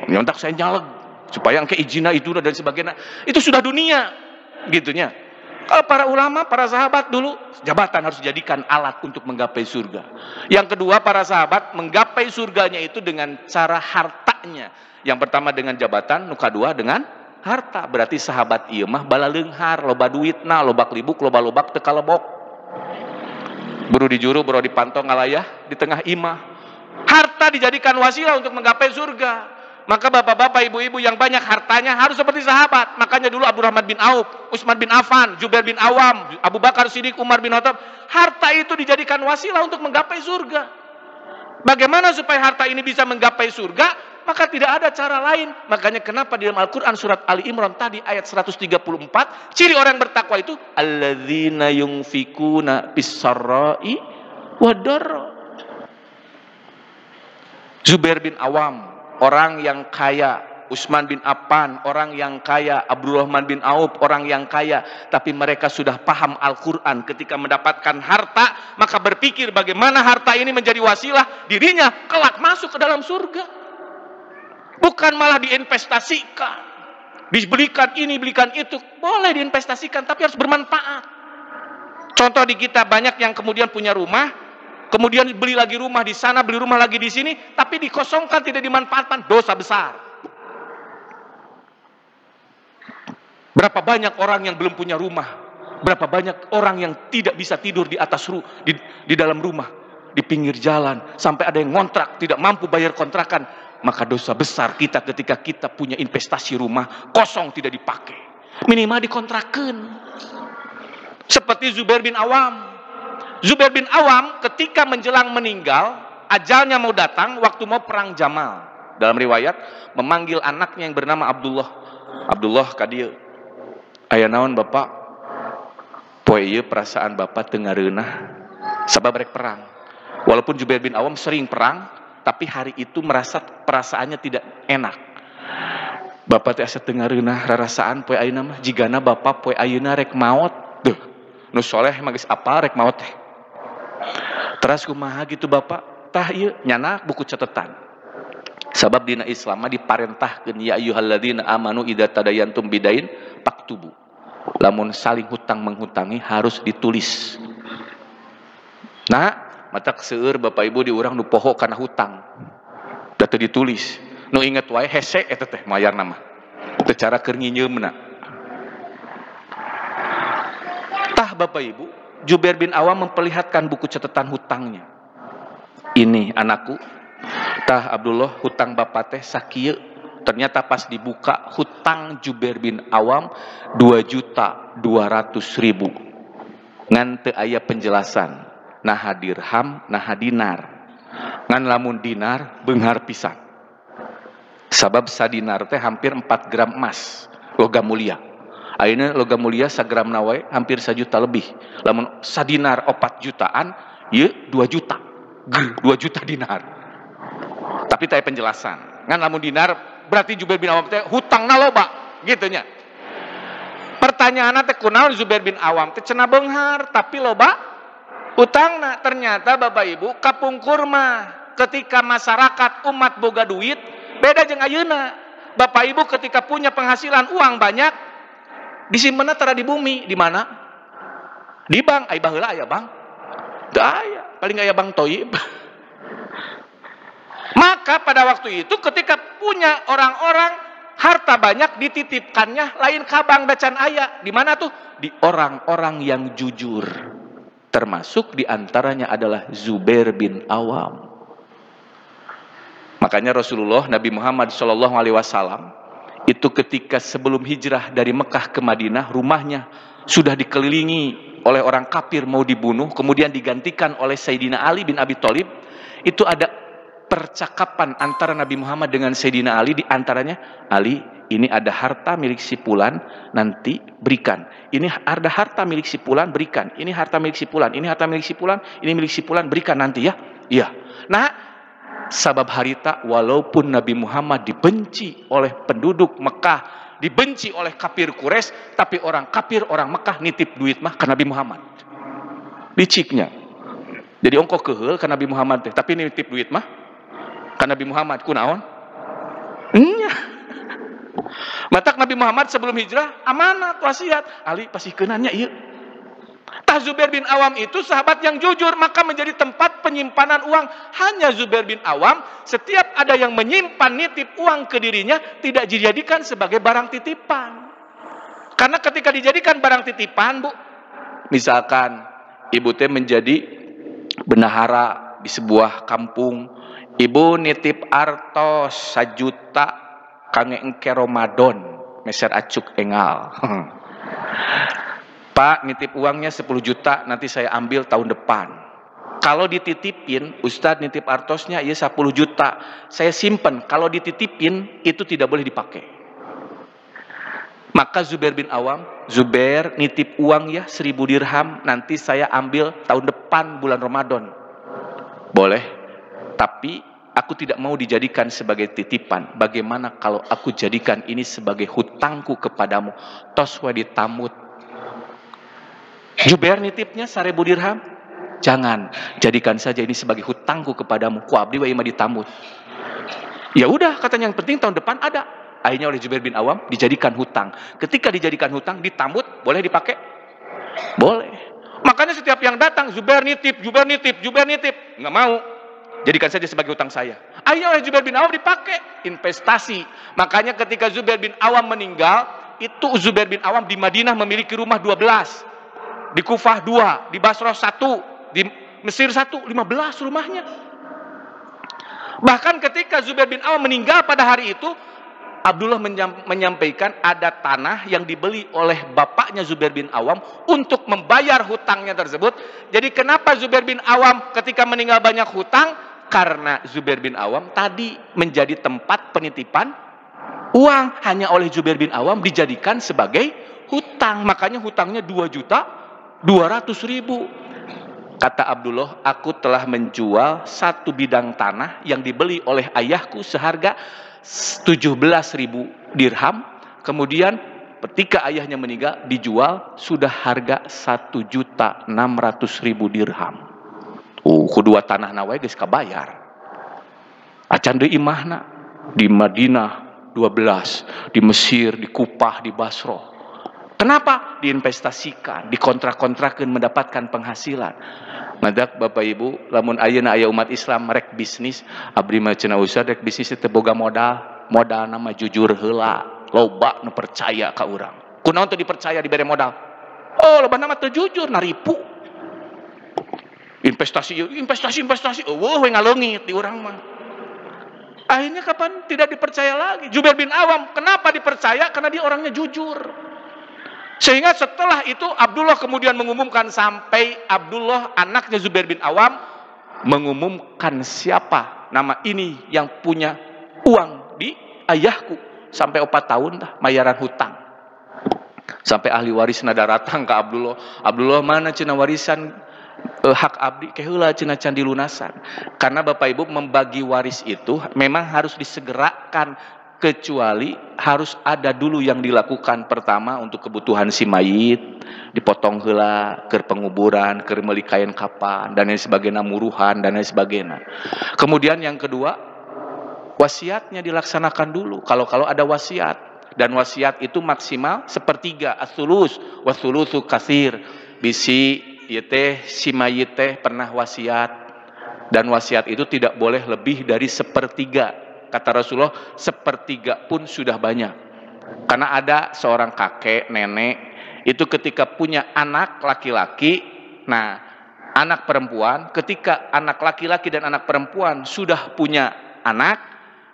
nyontak saya nyaleg supaya ke izina itu dan sebagainya. Itu sudah dunia gitunya. Kalau para ulama, para sahabat dulu, jabatan harus dijadikan alat untuk menggapai surga. Yang kedua, para sahabat menggapai surganya itu dengan cara hartanya. Yang pertama dengan jabatan, nu kadua dengan harta. Berarti sahabat ieu mah bala leunghar, loba duitna, loba klibuk, loba-lobak teu kalebok. Buru di juru, buru dipantong ngalayah di tengah imah. Harta dijadikan wasilah untuk menggapai surga. Maka bapak-bapak, ibu-ibu yang banyak hartanya harus seperti sahabat. Makanya dulu Abdurrahman bin Auf, Utsman bin Affan, Zubair bin Awam, Abu Bakar Siddiq, Umar bin Khattab, harta itu dijadikan wasilah untuk menggapai surga. Bagaimana supaya harta ini bisa menggapai surga? Maka tidak ada cara lain. Makanya kenapa di dalam Al-Quran surat Ali Imran tadi ayat 134, ciri orang bertakwa itu alladzina yunfikuna bis-sarra'i wad-dharra. Zubair bin Awam, orang yang kaya. Utsman bin Affan, orang yang kaya. Abdurrahman bin Auf, orang yang kaya. Tapi mereka sudah paham Al-Quran. Ketika mendapatkan harta, maka berpikir bagaimana harta ini menjadi wasilah dirinya kelak masuk ke dalam surga. Bukan malah diinvestasikan, dibelikan ini, belikan itu. Boleh diinvestasikan, tapi harus bermanfaat. Contoh di kita banyak yang kemudian punya rumah, kemudian beli lagi rumah di sana, beli rumah lagi di sini, tapi dikosongkan, tidak dimanfaatkan, dosa besar. Berapa banyak orang yang belum punya rumah, berapa banyak orang yang tidak bisa tidur di atas di dalam rumah, di pinggir jalan, sampai ada yang ngontrak, tidak mampu bayar kontrakan. Maka dosa besar kita ketika kita punya investasi rumah kosong tidak dipakai, minimal dikontrakan. Seperti Zubair bin Awam. Zubair bin Awam ketika menjelang meninggal, ajalnya mau datang waktu mau perang Jamal. Dalam riwayat memanggil anaknya yang bernama Abdullah. Abdullah kadieu, aya naon bapak? Poe ieu perasaan bapak teu ngareunah sabab rek perang. Walaupun Zubair bin Awam sering perang, tapi hari itu merasa perasaannya tidak enak. Bapak teh asa teu ngareunah rarasaan poe ayeuna mah jigana bapak poe ayeuna rek maot. Duh, nu soleh mah geus apal rek maot teh. Teras kumaha gitu bapak? Tah ieu nyana buku catatan. Sabab dina Islam mah diparentahkeun ya ayyuhalladzina amanu idza tadayantum bidain faktubu. Lamun saling hutang menghutangi harus ditulis. Nah, mata seueur bapak ibu di urang nu poho kana hutang. Da teu ditulis. Nu inget wae hese eta teh mayarna mah. Teu cara keur nginyeumna. Tah bapak ibu, Zubair bin Awam memperlihatkan buku catatan hutangnya. Ini anakku, tah Abdullah hutang bapak teh sakieu. Ternyata pas dibuka hutang Zubair bin Awam 2.200.000. Ngan teu aya penjelasan. Naha dirham, naha dinar. Ngan lamun dinar beunghar pisan. Sabab sadinar teh hampir 4 gram emas, logam mulia. Ayeuna logam mulia sagramna wae hampir 1 juta lebih. Lamun sadinar 4 jutaan, ieu 2 juta. 2 juta dinar. Tapi teh penjelasan. Ngan lamun dinar berarti Zubair bin Awam teh hutangna loba, gitu nya. Pertanyaanna teh kunaon Zubair bin Awam teh cenah beunghar tapi loba utangna. Ternyata bapak ibu kapungkur mah ketika masyarakat umat boga duit beda jeung ayeuna. Bapak ibu ketika punya penghasilan uang banyak disimpenna tara di bumi. Di mana? Di bank. Ai baheula aya bank? Teu aya, paling aya bank toyib. Maka pada waktu itu ketika punya orang-orang harta banyak dititipkannya lain ka bank dacan aya. Di mana tuh? Di orang-orang yang jujur. Termasuk diantaranya adalah Zubair bin Awam. Makanya Rasulullah Nabi Muhammad SAW itu ketika sebelum hijrah dari Mekah ke Madinah, rumahnya sudah dikelilingi oleh orang kafir mau dibunuh, kemudian digantikan oleh Sayyidina Ali bin Abi Thalib. Itu ada percakapan antara Nabi Muhammad dengan Sayyidina Ali, di antaranya, Ali, ini ada harta milik si fulan, nanti berikan. Ini ada harta milik si fulan, berikan. Ini harta milik si fulan, ini harta milik si fulan, ini milik si fulan, berikan nanti ya. Iya. Nah, sabab harita, walaupun Nabi Muhammad dibenci oleh penduduk Mekah, dibenci oleh kafir Quraisy, tapi orang kafir, orang Mekah nitip duit mah ke Nabi Muhammad. Liciknya. Jadi ongko keheul ke Nabi Muhammad teh, tapi nitip duit mah kan Nabi Muhammad kunaon? Nya. Matak Nabi Muhammad sebelum hijrah amanat wasiat Ali pasti kenannya ieu. Tah Zubair bin Awam itu sahabat yang jujur, maka menjadi tempat penyimpanan uang. Hanya Zubair bin Awam setiap ada yang menyimpan nitip uang ke dirinya tidak dijadikan sebagai barang titipan. Karena ketika dijadikan barang titipan, Bu, misalkan ibu teh menjadi bendahara di sebuah kampung, ibu nitip artos 1 juta kangge engke Ramadan meser acuk engal. Pak, nitip uangnya 10 juta, nanti saya ambil tahun depan. Kalau dititipin, Ustadz nitip artosnya ya 10 juta, saya simpen. Kalau dititipin, itu tidak boleh dipakai. Maka Zubair bin Awam, Zubair nitip uang ya 1000 dirham, nanti saya ambil tahun depan bulan Ramadan. Boleh, tapi aku tidak mau dijadikan sebagai titipan. Bagaimana kalau aku jadikan ini sebagai hutangku kepadamu? Toswa ditamut. Zubair nitipnya 1000 dirham. Jangan, jadikan saja ini sebagai hutangku kepadamu. Ku abdi wa ima ditamut. Ya udah, katanya yang penting tahun depan ada. Akhirnya oleh Zubair bin Awam dijadikan hutang. Ketika dijadikan hutang, ditamut, boleh dipakai? Boleh. Makanya setiap yang datang, Zubair nitip, Zubair nitip, Zubair nitip. Nggak mau. Jadikan saja sebagai hutang saya. Akhirnya oleh Zubair bin Awam dipakai. Investasi. Makanya ketika Zubair bin Awam meninggal, itu Zubair bin Awam di Madinah memiliki rumah 12. Di Kufah 2. Di Basrah 1. Di Mesir 1. 15 rumahnya. Bahkan ketika Zubair bin Awam meninggal pada hari itu, Abdullah menyampaikan ada tanah yang dibeli oleh bapaknya Zubair bin Awam untuk membayar hutangnya tersebut. Jadi kenapa Zubair bin Awam ketika meninggal banyak hutang? Karena Zubair bin Awam tadi menjadi tempat penitipan uang. Hanya oleh Zubair bin Awam dijadikan sebagai hutang. Makanya hutangnya 2.200.000. Kata Abdullah, aku telah menjual 1 bidang tanah yang dibeli oleh ayahku seharga 17.000 dirham. Kemudian ketika ayahnya meninggal dijual sudah harga 1.600.000 dirham. Kedua tanah nawai geus kabayar. Acan deui imahna di Madinah 12, di Mesir, di Kufah, di Basrah. Kenapa? Diinvestasikan, dikontrak-kontrakan mendapatkan penghasilan. Madak Bapak Ibu, lamun ayeuna aya umat Islam rek bisnis, abdi mah cenah usah rek bisnis teh boga modal nama jujur heula, loba nu percaya ka urang. Kunaon teu dipercaya dibere modal? Oh, loba nama teu jujur naripu. Investasi, eueuh we ngaleungit di urang mah. Akhirnya kapan tidak dipercaya lagi? Zubair bin Awam kenapa dipercaya? Karena dia orangnya jujur. Sehingga setelah itu Abdullah kemudian mengumumkan, sampai Abdullah anaknya Zubair bin Awam mengumumkan siapa nama ini yang punya uang di ayahku. Sampai 4 tahun dah bayaran hutang. Sampai ahli waris nada datang ke Abdullah. Abdullah, mana cenah warisan hak abdi keheula cenah can dilunasan. Karena Bapak Ibu membagi waris itu memang harus disegerakan. Kecuali harus ada dulu yang dilakukan. Pertama untuk kebutuhan si mayit, dipotong heula, keur penguburan, keur meuli kain kapan, dan lain sebagainya, muruhan, dan lain sebagainya. Kemudian yang kedua, wasiatnya dilaksanakan dulu. Kalau ada wasiat, dan wasiat itu maksimal 1/3, as-sulus, was-sulusu katsir. Bisi ieu teh si mayit teh pernah wasiat, dan wasiat itu tidak boleh lebih dari 1/3. Kata Rasulullah, 1/3 pun sudah banyak. Karena ada seorang kakek, nenek, itu ketika punya anak laki-laki, nah anak perempuan, ketika anak laki-laki dan anak perempuan sudah punya anak,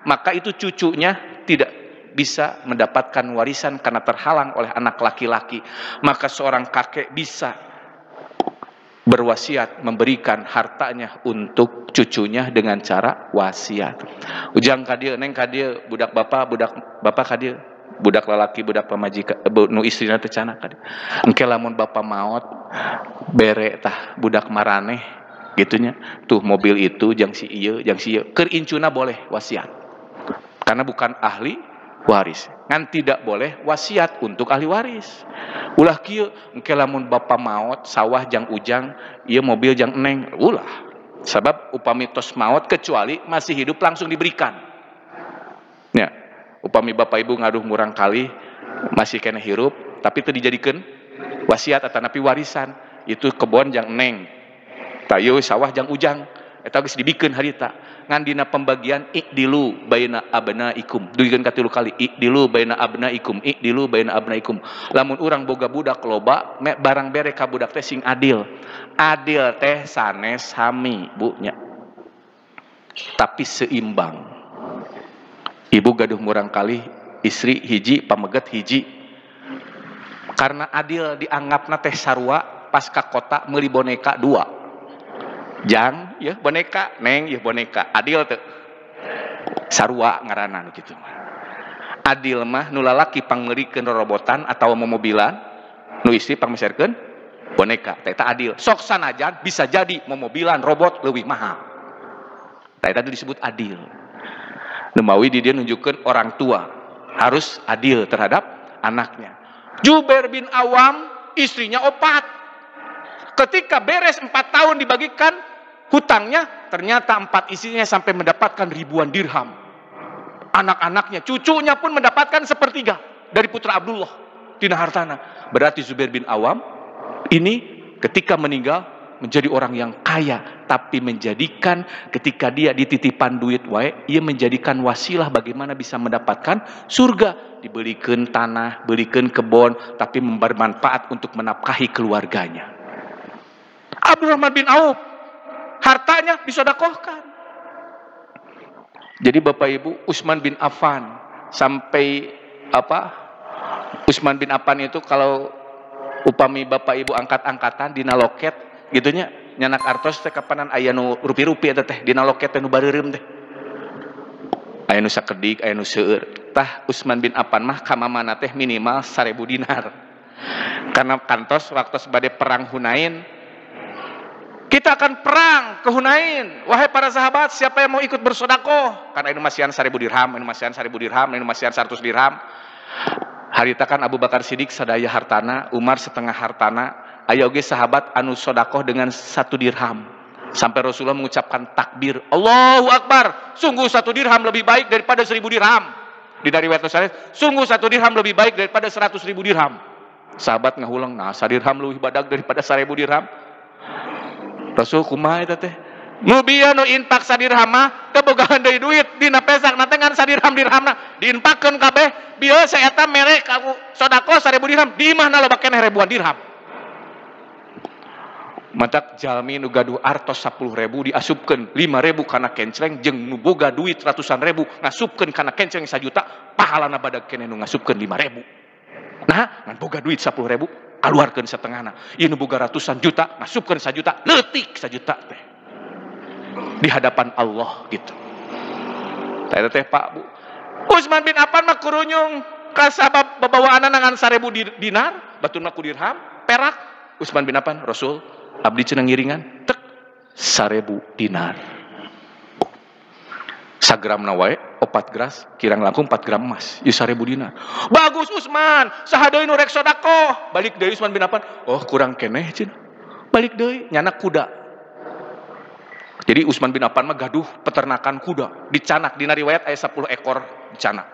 maka itu cucunya tidak bisa mendapatkan warisan karena terhalang oleh anak laki-laki. Maka seorang kakek bisa berwasiat memberikan hartanya untuk cucunya dengan cara wasiat. Ujang ka dieu, neng ka dieu, budak bapak ka dieu, budak lalaki, budak pamajikan, nu istrina teh cenah ka dieu. Engke lamun bapa maot bere tah budak maraneh gitunya. Tuh mobil itu jang si ieu, keur incuna boleh wasiat. Karena bukan ahli waris. Ngan tidak boleh wasiat untuk ahli waris. Ulah kieu engke lamun bapa maot sawah jang ujang, ieu mobil jang eneng, ulah. Sebab upami tos maot kecuali masih hidup langsung diberikan. Ya, upami bapak ibu ngaduh murang kali masih kena hirup tapi teu dijadikeun wasiat atanapi warisan, itu kebon jang eneng. Tah ieu sawah jang ujang, eta geus dibikeun harita. Ngan dina pembagian ikdilu baina abnaikum, dugikeun katilu kali, ikdilu baina abnaikum, ikdilu baina abnaikum. Lamun urang boga budak loba, barang bere ka budak teh sing adil. Adil teh sanes sami, Bu nya. Tapi seimbang. Ibu gaduh murang kali, istri hiji, pameget hiji. Karena adil dianggapna teh sarua, pas ka kota meuli boneka 2. Jang, ya boneka, neng, ya boneka. Adil tuh. Sarua ngaranan gitu. Adil mah nu lalaki pangeurikeun rorobotan atau mobilan, nu istri pangmeserkeun boneka. Eta adil. Sok sanajan bisa jadi mobilan robot leuwih mahal. Eta disebut adil. Nu mawi di dia nunjukkeun orang tua harus adil terhadap anaknya. Jubair bin Awam istrinya 4. Ketika beres 4 tahun dibagikan hutangnya, ternyata 4 istrinya sampai mendapatkan ribuan dirham. Anak-anaknya, cucunya pun mendapatkan 1/3 dari putra Abdullah dina hartana. Berarti Zubair bin Awam ini ketika meninggal menjadi orang yang kaya, tapi menjadikan ketika dia dititipan duit wae, ia menjadikan wasilah bagaimana bisa mendapatkan surga. Dibelikan tanah, belikan kebun, tapi bermanfaat untuk menafkahi keluarganya. Abdurrahman bin Auf, hartanya disedekahkan. Jadi Bapak Ibu, Utsman bin Affan sampai Utsman bin Affan itu kalau upami Bapak Ibu angkat-angkatan dina loket gitunya, nyanak artos teh kapanan aya nu rupi-rupi eta teh dina loket teh nu bareureum teh. Aya nu sakedik, aya nu seueur. Tah Utsman bin Affan mah ka mamana teh minimal 1000 dinar. Karena kantos waktu bade perang Hunain, kita akan perang ke Hunain. Wahai para sahabat, siapa yang mau ikut bersedekah? Karena ini masihan 1000 dirham, ini masihan 1000 dirham, ini masihan 100 dirham. Haritakan Abu Bakar Siddiq sadaya hartana, Umar setengah hartana, aya oge sahabat anu sedekah dengan 1 dirham. Sampai Rasulullah mengucapkan takbir, Allahu Akbar, sungguh 1 dirham lebih baik daripada 1000 dirham. Di dari riwayat Muslim, sungguh 1 dirham lebih baik daripada 100.000 dirham. Sahabat ngahulang, nah 1 dirham lebih badak daripada 1000 dirham. Rasul kumaha eta teh? Nu bieu nu infak 1 dirham mah teu bogaan deui duit dina pesak na teh ngan 1 dirhamna diinfakkeun kabeh. Bieu saeta mere kamu sedekah 1000 dirham, di imahna loba keneh ribuan dirham. Matak jalmi nu gaduh artos 10.000 diasupkeun 5.000 kana kencreng, jeung nu boga duit ratusan ribu ngasupkeun kana kencreng 1 juta, pahalana badag keneh nu ngasupkeun 5.000. Nah, ngan boga duit 10.000 kaluarkeun setengahna. Ieu nu boga ratusan juta ngasupkeun 1 juta, leutik 1 juta teh. Di hadapan Allah gitu. Eta teh Pak Bu. Utsman bin Affan mah kurunyung kasabab babawaanna ngan 1000 dinar, batuna ku dirham, perak. Utsman bin Affan, Rasul, abdi cenah ngiringan, tek 1000 dinar. Sagramna wae 4 gras, kirang langkung 4 gram emas, ieu 1000 dinar. Bagus Utsman, saha deui nu rek sedekah? Balik deui Utsman bin Affan, oh kurang keneh cenah. Balik deui nyanak kuda. Jadi Utsman bin Affan mah gaduh peternakan kuda, dicanak dina riwayat aya 10 ekor dicanak.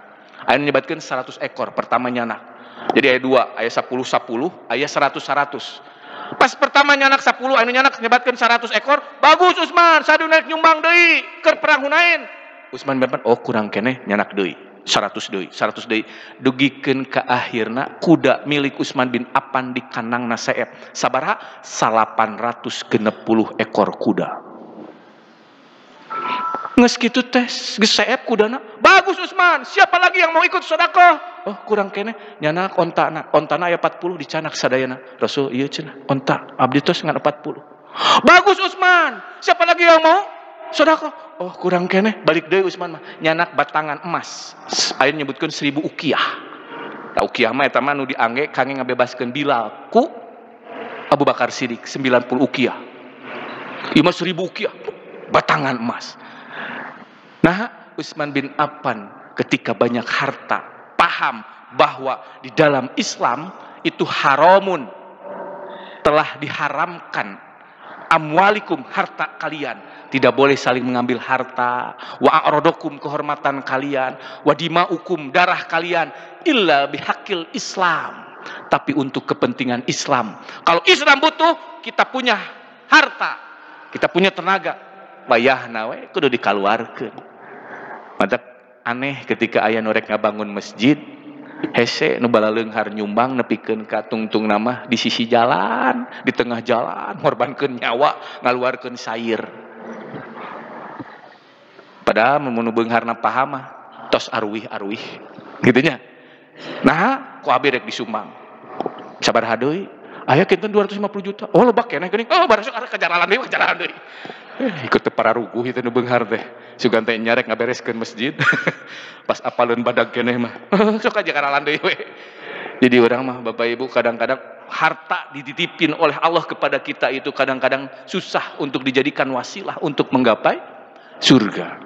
Aya nyebatkeun 100 ekor pertama nyanak. Jadi aya 2, aya 10 aya 100. Pas pertama nyanak 10, anu nyanak nyebatkeun 100 ekor. Bagus Utsman, saduna nyumbang deui keur perang Hunain. Utsman bin Affan, oh kurang keneh nyanak deui. 100 deui. Dugikeun ka akhirna kuda milik Utsman bin Affan di kandangna Sa'eb. Sabaraha? 860 ekor kuda. Nges kitu teh geus Sa'eb kudana. Bagus Utsman, siapa lagi yang mau ikut sedekah? Oh kurang keneh nyanak ontana aya 40 dicanak sadayana. Rasul ieu cenah onta abdi tos ngan 40. Bagus Utsman. Siapa lagi yang mau? Sedekah. Oh, kurang keneh. Balik deui Utsman mah. Nyanak batangan emas. Aya nyebutkeun 1000 uqiyah. Tah uqiyah mah eta mah nu diangge kangge ngabebaskeun Bilal ku Abu Bakar Siddiq 90 uqiyah. Ieu mah 1000 uqiyah. Batangan emas. Nah, Utsman bin Affan ketika banyak harta, paham bahwa di dalam Islam itu haramun, telah diharamkan amwalikum, harta kalian, tidak boleh saling mengambil harta, wa a'radakum, kehormatan kalian, wa dima'ukum, darah kalian, illa bihaqil Islam, tapi untuk kepentingan Islam. Kalau Islam butuh, kita punya harta, kita punya tenaga, bayahna we kudu dikaluarkeun. Mantap aneh ketika aya norek ngabangun masjid, hese nu bala leunghar nyumbang nepikeun ka tungtung nama di sisi jalan, di tengah jalan, ngorbankeun nyawa ngaluarkeun sair. Padahal mun beungharna paham mah tos arwih-arwih kitu nya. Nah, ku abi rek disumbang. Sabaraha deui? Aya kinten 250 juta. Oh, loba keneh geuning. Oh, barasok arek kajaralan deui. Ikut teu pararuguh itu nu beunghar teh. Sugan teh nyarek ngabereskeun masjid. Pas apaleun badag keneh mah. Sok aja karalan deui we. Jadi orang mah Bapak Ibu kadang-kadang harta dititipin oleh Allah kepada kita itu kadang-kadang susah untuk dijadikan wasilah untuk menggapai surga.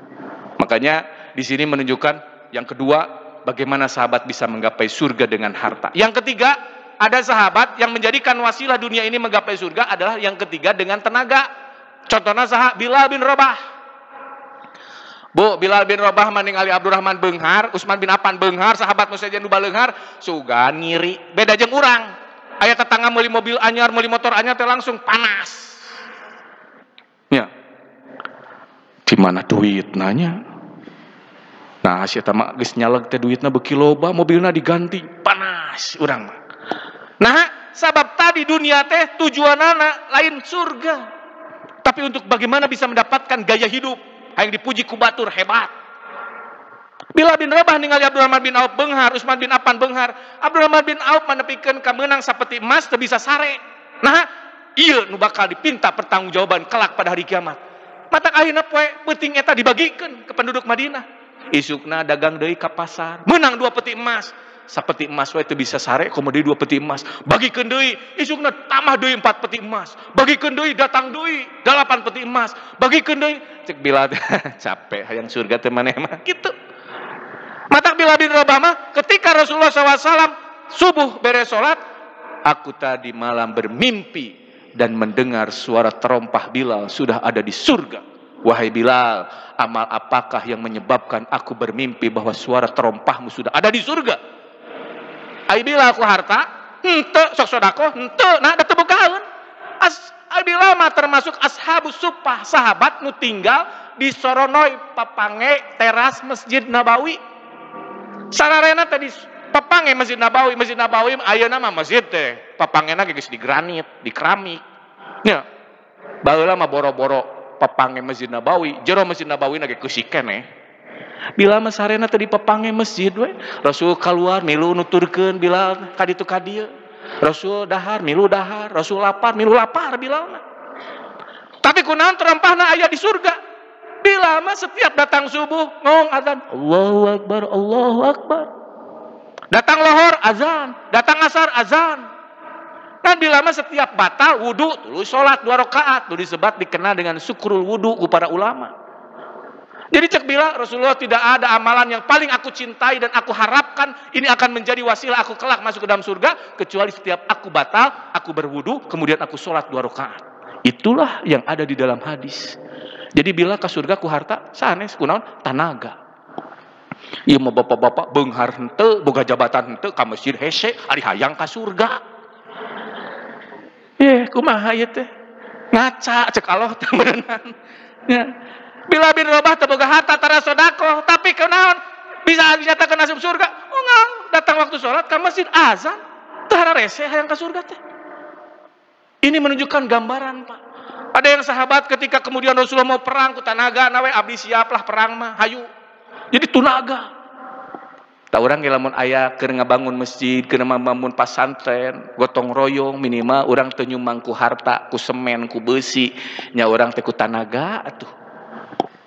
Makanya di sini menunjukkan yang kedua, bagaimana sahabat bisa menggapai surga dengan harta. Yang ketiga, ada sahabat yang menjadikan wasilah dunia ini menggapai surga adalah yang ketiga dengan tenaga. Contohnya sahabat Bilal bin Rabah. Bu, Bilal bin Rabah ningali Abdurrahman beunghar, Utsman bin Affan beunghar, sahabat nu saja nu baleunghar, sugan ngiri. Beda jeung urang. Aya tetangga meuli mobil anyar, meuli motor anyar teh langsung panas. Ya. Di mana duit nanya? Nah, si eta mah geus nyaleg teh duitna beuki loba, mobilna diganti, panas urang mah. Nah, sabab tadi dunia teh tujuanana lain surga. Tapi untuk bagaimana bisa mendapatkan gaya hidup yang dipuji ku batur hebat. Bilal bin Rabah ningali Abdurrahman bin Auf beunghar, Utsman bin Affan beunghar. Abdurrahman bin Auf manepikeun ka meunang sapeti emas teu bisa sare. Nah, ieu nu bakal dipinta pertanggungjawaban kelak pada hari kiamat. Matak ayeuna poe peuting eta dibagikeun ke penduduk Madinah. Isukna dagang deui ka pasar, meunang 2 peti emas. Sapeti emas wae teu bisa sare, komo deui 2 peti emas. Bagikeun deui, isukna tambah deui 4 peti emas. Bagikeun deui, datang deui 8 peti emas. Bagikeun deui, cek Bilal capek hayang surga teh maneh mah kitu. Matak Bilal bin Rabah mah ketika Rasulullah SAW subuh beres salat, aku tadi malam bermimpi dan mendengar suara terompah Bilal sudah ada di surga. Wahai Bilal, amal apakah yang menyebabkan aku bermimpi bahwa suara terompahmu sudah ada di surga? Ai Bilal ku harta, henteu sok sedekah, henteu nah da teu bukaeun. Ai Bilal mah termasuk ashabus suffah, sahabat nu tinggal di Soronoi papange teras Masjid Nabawi. Sararena teh di papange Masjid Nabawi ayeuna mah masjid teh papangena geus di granit, di keramik. Nya. Baheula mah boro-boro papange Masjid Nabawi, jero Masjid Nabawi na ge keusik keneh. Bilal mah sarena teh di papange masjid we. Rasul keluar milu nuturkeun Bilal ka ditu ka dieu. Rasul dahar milu dahar, Rasul lapar milu lapar Bilal mah. Tapi kunaon terompahna aya di surga. Bilal mah setiap datang subuh ngomong azan, Allahu Akbar, Allahu Akbar. Datang lohor azan, datang asar azan. Nah Bilal mah setiap batal wudu tuluy salat 2 rakaat, tu disebat dikenal dengan syukrul wudu ku para ulama. Jadi cek Bilal, Rasulullah tidak ada amalan yang paling aku cintai dan aku harapkan ini akan menjadi wasilah aku kelak masuk ke dalam surga kecuali setiap aku batal, aku berwudu, kemudian aku sholat 2 rakaat. Itulah yang ada di dalam hadis. Jadi Bilal ke surga ku harta sanes kunaon tanaga. Ieu mah bapak-bapak beunghar henteu, boga jabatan henteu ka masjid hese ari hayang ka surga. Kumaha ieu teh? Ngaca cek Allah teh beuneuran. Ya. Bilal bin Rabah teu boga harta tara sedekah, tapi kunaon bisa dinyatakeun asup surga? Enggak, datang waktu salat ka masjid azan, teu rese hayang ka surga teh. Ini menunjukkan gambaran, Pak. Ada yang sahabat ketika kemudian Rasulullah mau perang ku tanaga nawe abdi siaplah perang mah, hayu. Jadi tunaga. Tak orang lamun aya keur ngabangun masjid, keur ngabangun pasantren, gotong royong minimal urang teu nyumbang ku harta, ku semen, ku besi, nya urang teh ku tanaga atuh.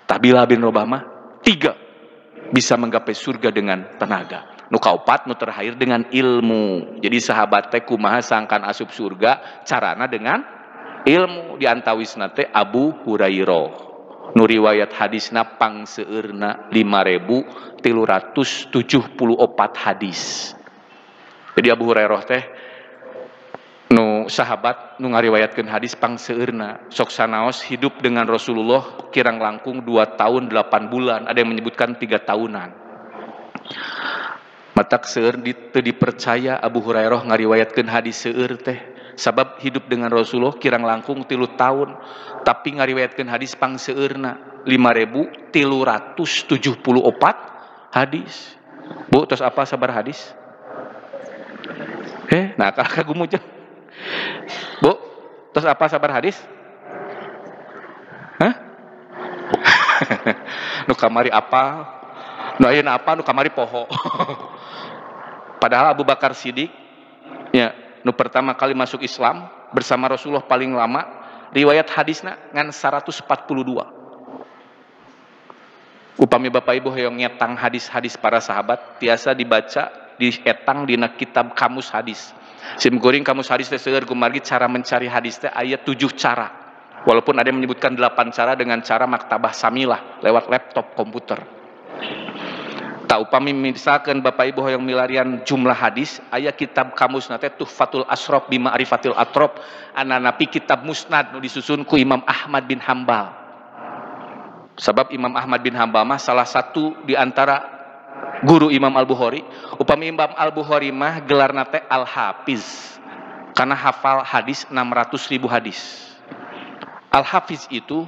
Tabila bin Obama 3 bisa menggapai surga dengan tenaga. Nu kaopat nu terakhir dengan ilmu. Jadi sahabat teh kumaha sangkan asup surga carana dengan ilmu. Di antawisna teh Abu Hurairah. Nu riwayat hadisna pangseueurna 5.374 hadis. Jadi Abu Hurairah teh nu sahabat nu ngariwayatkeun hadis pangseueurna sok sanaos hidup dengan Rasulullah kirang langkung 2 tahun 8 bulan, ada yang menyebutkan 3 tahunan. Matak seueur teu dipercaya Abu Hurairah ngariwayatkeun hadis seueur teh. Sabab hidup dengan Rasulullah kirang langkung 3 tahun, tapi ngariwayatkeun hadis pangseueurna 5.374 hadis. Bu, terus apa sabar hadis? Nah kakak gumujeng. Bu, terus apa sabar hadis? Hah? Nu kamari apa? Nu ayeuna apa? Nu kamari poho. Padahal Abu Bakar Siddiq ya, nu pertama kali masuk Islam bersama Rasulullah paling lama, riwayat hadisna ngan 142. Upami Bapak Ibu hoyong nyetang hadis-hadis para sahabat tiasa dibaca dietang dina kitab kamus hadis. Sim kuring kamus hadis teh seueur kumargi cara mencari hadis teh aya 7 cara. Walaupun ada yang menyebutkan 8 cara dengan cara maktabah samilah lewat laptop komputer. Tak upami misalkan Bapak Ibu hoyong milarian jumlah hadis, aya kitab kamus nate Tuhfatul Asraf bi Ma'rifatil Atrab, ananapi kitab musnad nu disusun ku Imam Ahmad bin Hambal. Sebab Imam Ahmad bin Hambal mah salah satu di antara guru Imam Al-Bukhari. Upami Imam Al-Bukhari mah gelarna teh Al-Hafiz karena hafal hadis 600.000 hadis. Al-Hafiz itu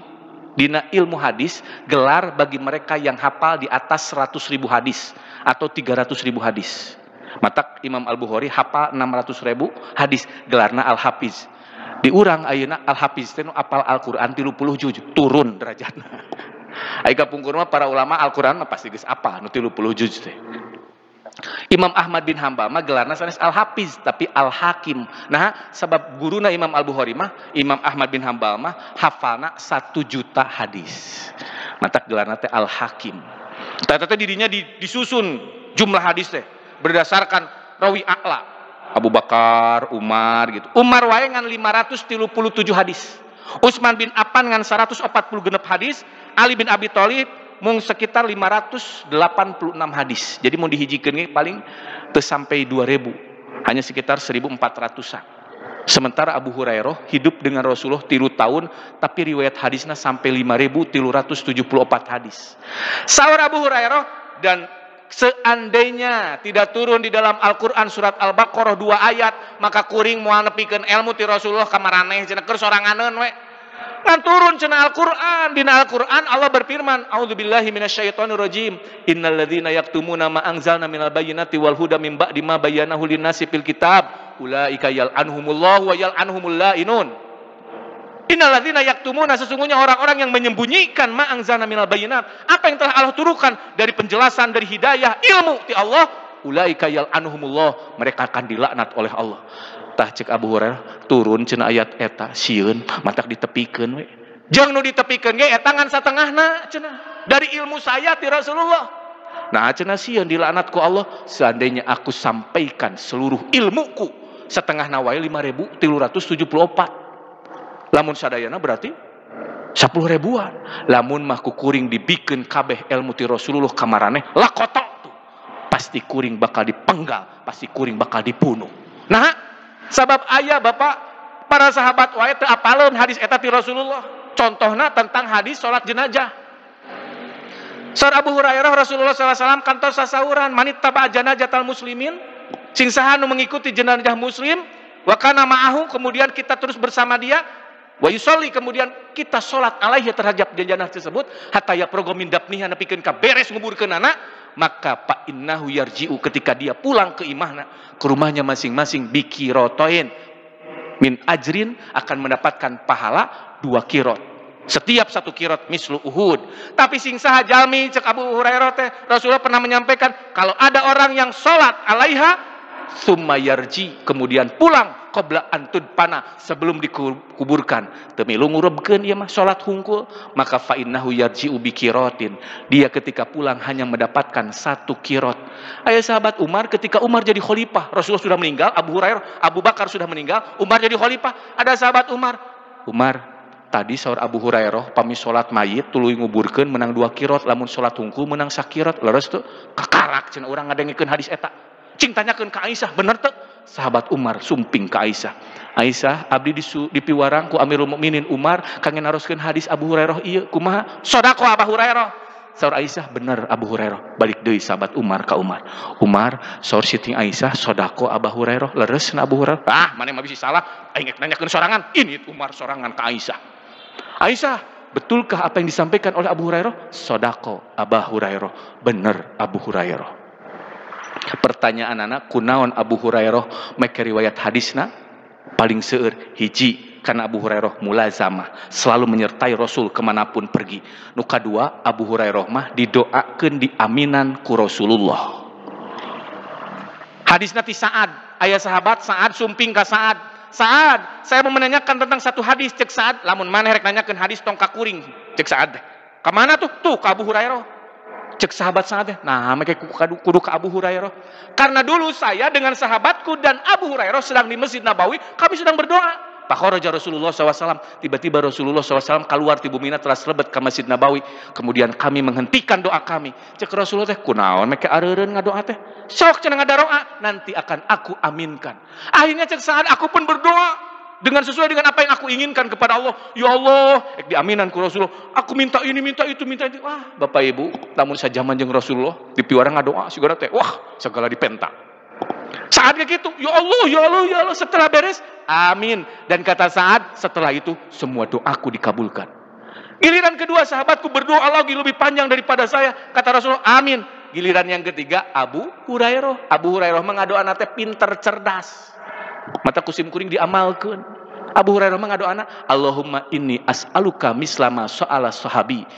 dina ilmu hadis gelar bagi mereka yang hafal di atas 100.000 hadis atau 300.000 hadis. Matak Imam Al-Bukhari hafal 600.000 hadis, gelarna Al-Hafiz. Di urang ayeuna Al-Hafiz teh nu apal Al-Qur'an 30 juz, turun derajatna. Ai kapungkur mah para ulama Al-Qur'an mah pasti geus apal nu 30 juz teh. Imam Ahmad bin Hambal mah gelarna sanes Al-Hafiz tapi Al-Hakim. Nah, sabab guruna Imam Al-Bukhari mah Imam Ahmad bin Hambal mah hafalna 1 juta hadis. Matak gelarna teh Al-Hakim. Tata teh dirinya disusun jumlah hadis teh berdasarkan rawi a'la. Abu Bakar, Umar gitu. Umar wae ngan 537 hadis. Utsman bin Affan ngan 140 genep hadis. Ali bin Abi Thalib mung sekitar 586 hadis. Jadi mau dihijikeun paling teu sampai 2000, hanya sekitar 1400-an. Sementara Abu Hurairah hidup dengan Rasulullah 3 tahun tapi riwayat hadisnya sampai 5.374 hadis. Saur Abu Hurairah, dan seandainya tidak turun di dalam Al-Qur'an surat Al-Baqarah 2 ayat, maka kuring moal nepikeun ilmu ti Rasulullah ka maraneh cenah keur soranganeun we. Ngan turun cenah Al-Qur'an, dina Al-Qur'an Allah berfirman, a'udzubillahi minasyaitonirrajim, innalladzina yaktumuna ma anzalna minal bayyinati wal huda min ba'di ma bayyanahu lin-nasi fil kitab ulaika yal'anhumullahu wa yal'anhumul la'inun. Innalladzina yaktumuna, sesungguhnya orang-orang yang menyembunyikan ma anzalna minal bayyinat, apa yang telah Allah turunkan dari penjelasan, dari hidayah, ilmu ti Allah, ulaika yal'anhumullah, mereka akan dilaknat oleh Allah. Tah cek Abu Hurairah turun cenah ayat eta sieun matak ditepikeun we. Jeung nu ditepikeun ge eta ngan satengahna cenah dari ilmu saya ti Rasulullah. Nah cenah sieun dilaknat ku Allah, seandainya aku sampaikan seluruh ilmuku setengahna wae 5.374. Lamun sadayana berarti 10 ribuan. Lamun mah ku kuring dibikeun kabeh ilmu ti Rasulullah ka maraneh lakotok tuh. Pasti kuring bakal dipenggal, pasti kuring bakal dibunuh. Nah, sabab ayah Bapak para sahabat wae teu apaleun hadis eta ti Rasulullah. Contohna tentang hadis salat jenazah. Saur Abu Hurairah Rasulullah sallallahu alaihi wasallam kantos sasauran, manittaba janazatal muslimin, sing saha nu mengikuti jenazah muslim, wa kana ma'ahu, kemudian kita terus bersama dia, wa yusolli, kemudian kita salat alaihi terhadap jenazah tersebut, hatta yaprogo min dafniha, nepikeun ka beres nguburkeun anak, maka fa innahu yarji'u, ketika dia pulang ke imahna, ke rumahnya masing-masing, bikirotoin min ajrin, akan mendapatkan pahala 2 kirot. Setiap satu kirot mislu Uhud. Tapi sing saha jalmi cek Abu Hurairah teh, Rasulullah pernah menyampaikan kalau ada orang yang sholat alaiha summa yarji, kemudian pulang qabla antud pana, sebelum dikuburkan, teu milu ngurebkeun ieu mah salat hungkul, maka fa innahu yarji'u bi qiratin, dia ketika pulang hanya mendapatkan 1 qirot. Aya sahabat Umar, ketika Umar jadi khalifah, Rasulullah sudah meninggal, Abu Bakar sudah meninggal, Umar jadi khalifah. Ada sahabat Umar, tadi saur Abu Hurairah pami salat mayit tuluy nguburkeun menang 2 qirot, lamun salat hungkul menang 1 qirot. Leres teu kakarak cenah urang ngadengkeun hadis eta. Cing tanyakeun ka Aisyah, bener teu? Sahabat Umar sumping ka Aisyah. Aisyah, abdi dipiwarang ku Amirul Mukminin Umar kangge naroskeun hadis Abu Hurairah ieu, kumaha? Sodaqo Abu Hurairah. Saur Aisyah, bener Abu Hurairah. Balik deui sahabat Umar ka Umar. Umar, saur siti Aisyah, sodaqo Abu Hurairah. Leresna Abu Hurairah. Ah, maneh mah bisi salah. Aing nanyakeun sorangan. Ini Umar sorangan ka Aisyah. Aisyah, betulkah apa yang disampaikan oleh Abu Hurairah? Sodako Abu Hurairah, benar Abu Hurairah. Pertanyaan anak, kunaon Abu Hurairah make riwayat hadisna? Paling seueur hiji, karena Abu Hurairah mulazamah, selalu menyertai Rasul kemanapun pergi. Nu kadua, Abu Hurairah mah didoakeun diaminan ku Rasulullah. Hadisna ti Sa'ad, aya sahabat Sa'ad sumping ka Sa'ad. Sa'ad, saya mau menanyakan tentang satu hadis. Cek Sa'ad, lamun maneh rek nanyakeun hadis tong kakuring. Cek Sa'ad, ka mana tuh? Tuh ka Abu Hurairah. Cek sahabat Sa'ad, nah make kudu ka Abu Hurairah. Karena dulu saya dengan sahabatku dan Abu Hurairah sedang di Masjid Nabawi, kami sedang berdoa. Pakharaja Rasulullah SAW, tiba-tiba Rasulullah SAW keluar ti bumina telah selebet ke Masjid Nabawi. Kemudian kami menghentikan doa kami. Cek Rasulullah teh, kunaon make areureun ngadoa teh? Sok cenah ngadaroa, nanti akan aku aminkan. Akhirnya cek Sa'ad, aku pun berdoa dengan sesuai dengan apa yang aku inginkan kepada Allah. Ya Allah, diaminan ku Rasulullah. Aku minta ini, minta itu, minta itu. Wah, Bapak Ibu, namun sajaman jeung Rasulullah dipiwarang ngadoa sigana teh. Wah, segala dipenta. Saat kayak gitu, ya Allah, ya Allah, ya Allah. Setelah beres, amin. Dan kata Sa'ad, setelah itu semua doaku dikabulkan. Giliran kedua, sahabatku berdoa lagi lebih panjang daripada saya. Kata Rasulullah, amin. Giliran yang ketiga, Abu Hurairah. Abu Hurairah mengadoa nate pinter cerdas. Mata kusim kuring diamalkeun. Abu Hurairah mengadoa anak, Allahumma inni as'aluka mislama so'ala sahabi.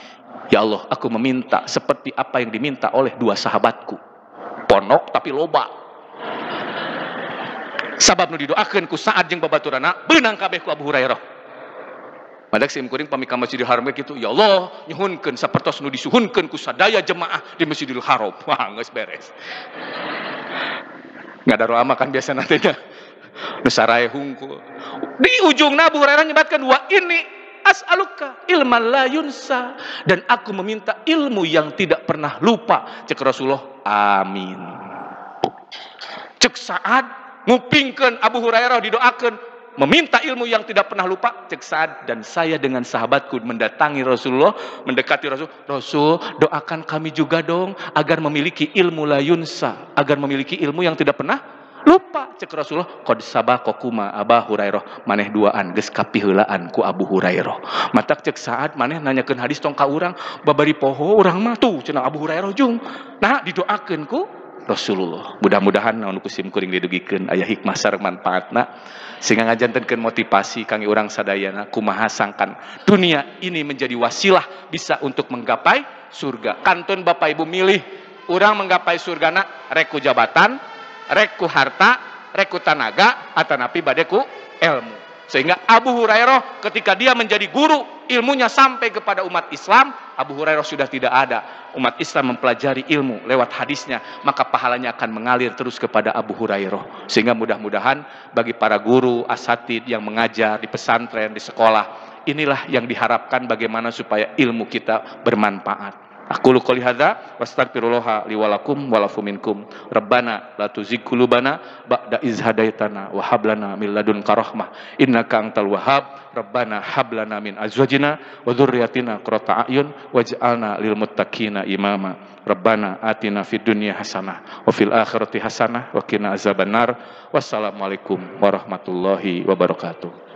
Ya Allah, aku meminta seperti apa yang diminta oleh 2 sahabatku. Ponok tapi loba. Sabab nu didoakeun ku Sa'ad jeung babaturana beunang kabeh ku Abu Hurairah. Madak sim kuring pami ka Masjidil Haram kitu, ya Allah, nyuhunkeun sapertos nu disuhunkeun ku sadaya jemaah di Masjidil Haram. Wah, geus beres. Ngadaroa mah kan biasa nanti nya. Nu sarae hungkul. Di ujungna Abu Hurairah nyebatkan wa ini as'aluka ilman la yunsa, dan aku meminta ilmu yang tidak pernah lupa. Cek Rasulullah, amin. Cek Sa'ad ngupingkeun Abu Hurairah didoakeun meminta ilmu yang tidak pernah lupa. Cek Sa'ad, dan saya dengan sahabatku mendatangi Rasulullah, mendekati Rasul. Rasul, doakan kami juga dong agar memiliki ilmu la yunsa, agar memiliki ilmu yang tidak pernah lupa. Cek Rasulullah, qad sabaqakuma Abu Hurairah, maneh duaan geus kapiheulaan ku Abu Hurairah. Matak cek Sa'ad maneh nanyakeun hadis tong ka urang, babari poho urang mah tuh cenah Abu Hurairah jung. Nah, didoakeun ku Rasulullah. Mudah-mudahan naon kusim kuring didugikeun aya hikmah sareng manfaatna sehingga ngajantenkeun motivasi kangge urang sadayana kumaha sangkan dunia ini menjadi wasilah bisa untuk menggapai surga. Kantun Bapak Ibu milih urang menggapai surgana rek ku jabatan, rek ku harta, rek ku tanaga, atanapi bade ku ilmu. Sehingga Abu Hurairah ketika dia menjadi guru, ilmunya sampai kepada umat Islam. Abu Hurairah sudah tidak ada. Umat Islam mempelajari ilmu lewat hadisnya, maka pahalanya akan mengalir terus kepada Abu Hurairah. Sehingga mudah-mudahan bagi para guru, asatid yang mengajar di pesantren, di sekolah, inilah yang diharapkan bagaimana supaya ilmu kita bermanfaat. Aku qouli hadza wastaghfirullah li wa lakum wa lakum minkum. Rabbana la tuzigh qulubana ba'da iz hadaitana wa hab lana min ladunka rahmah innaka antal wahhab. Rabbana hab lana min azwajina wa dzurriyyatina qurrata a'yun waj'alna lil muttaqina imama. Rabbana atina fid dunya hasanah wa fil akhirati hasanah wa qina azabannar. Wassalamualaikum warahmatullahi wabarakatuh.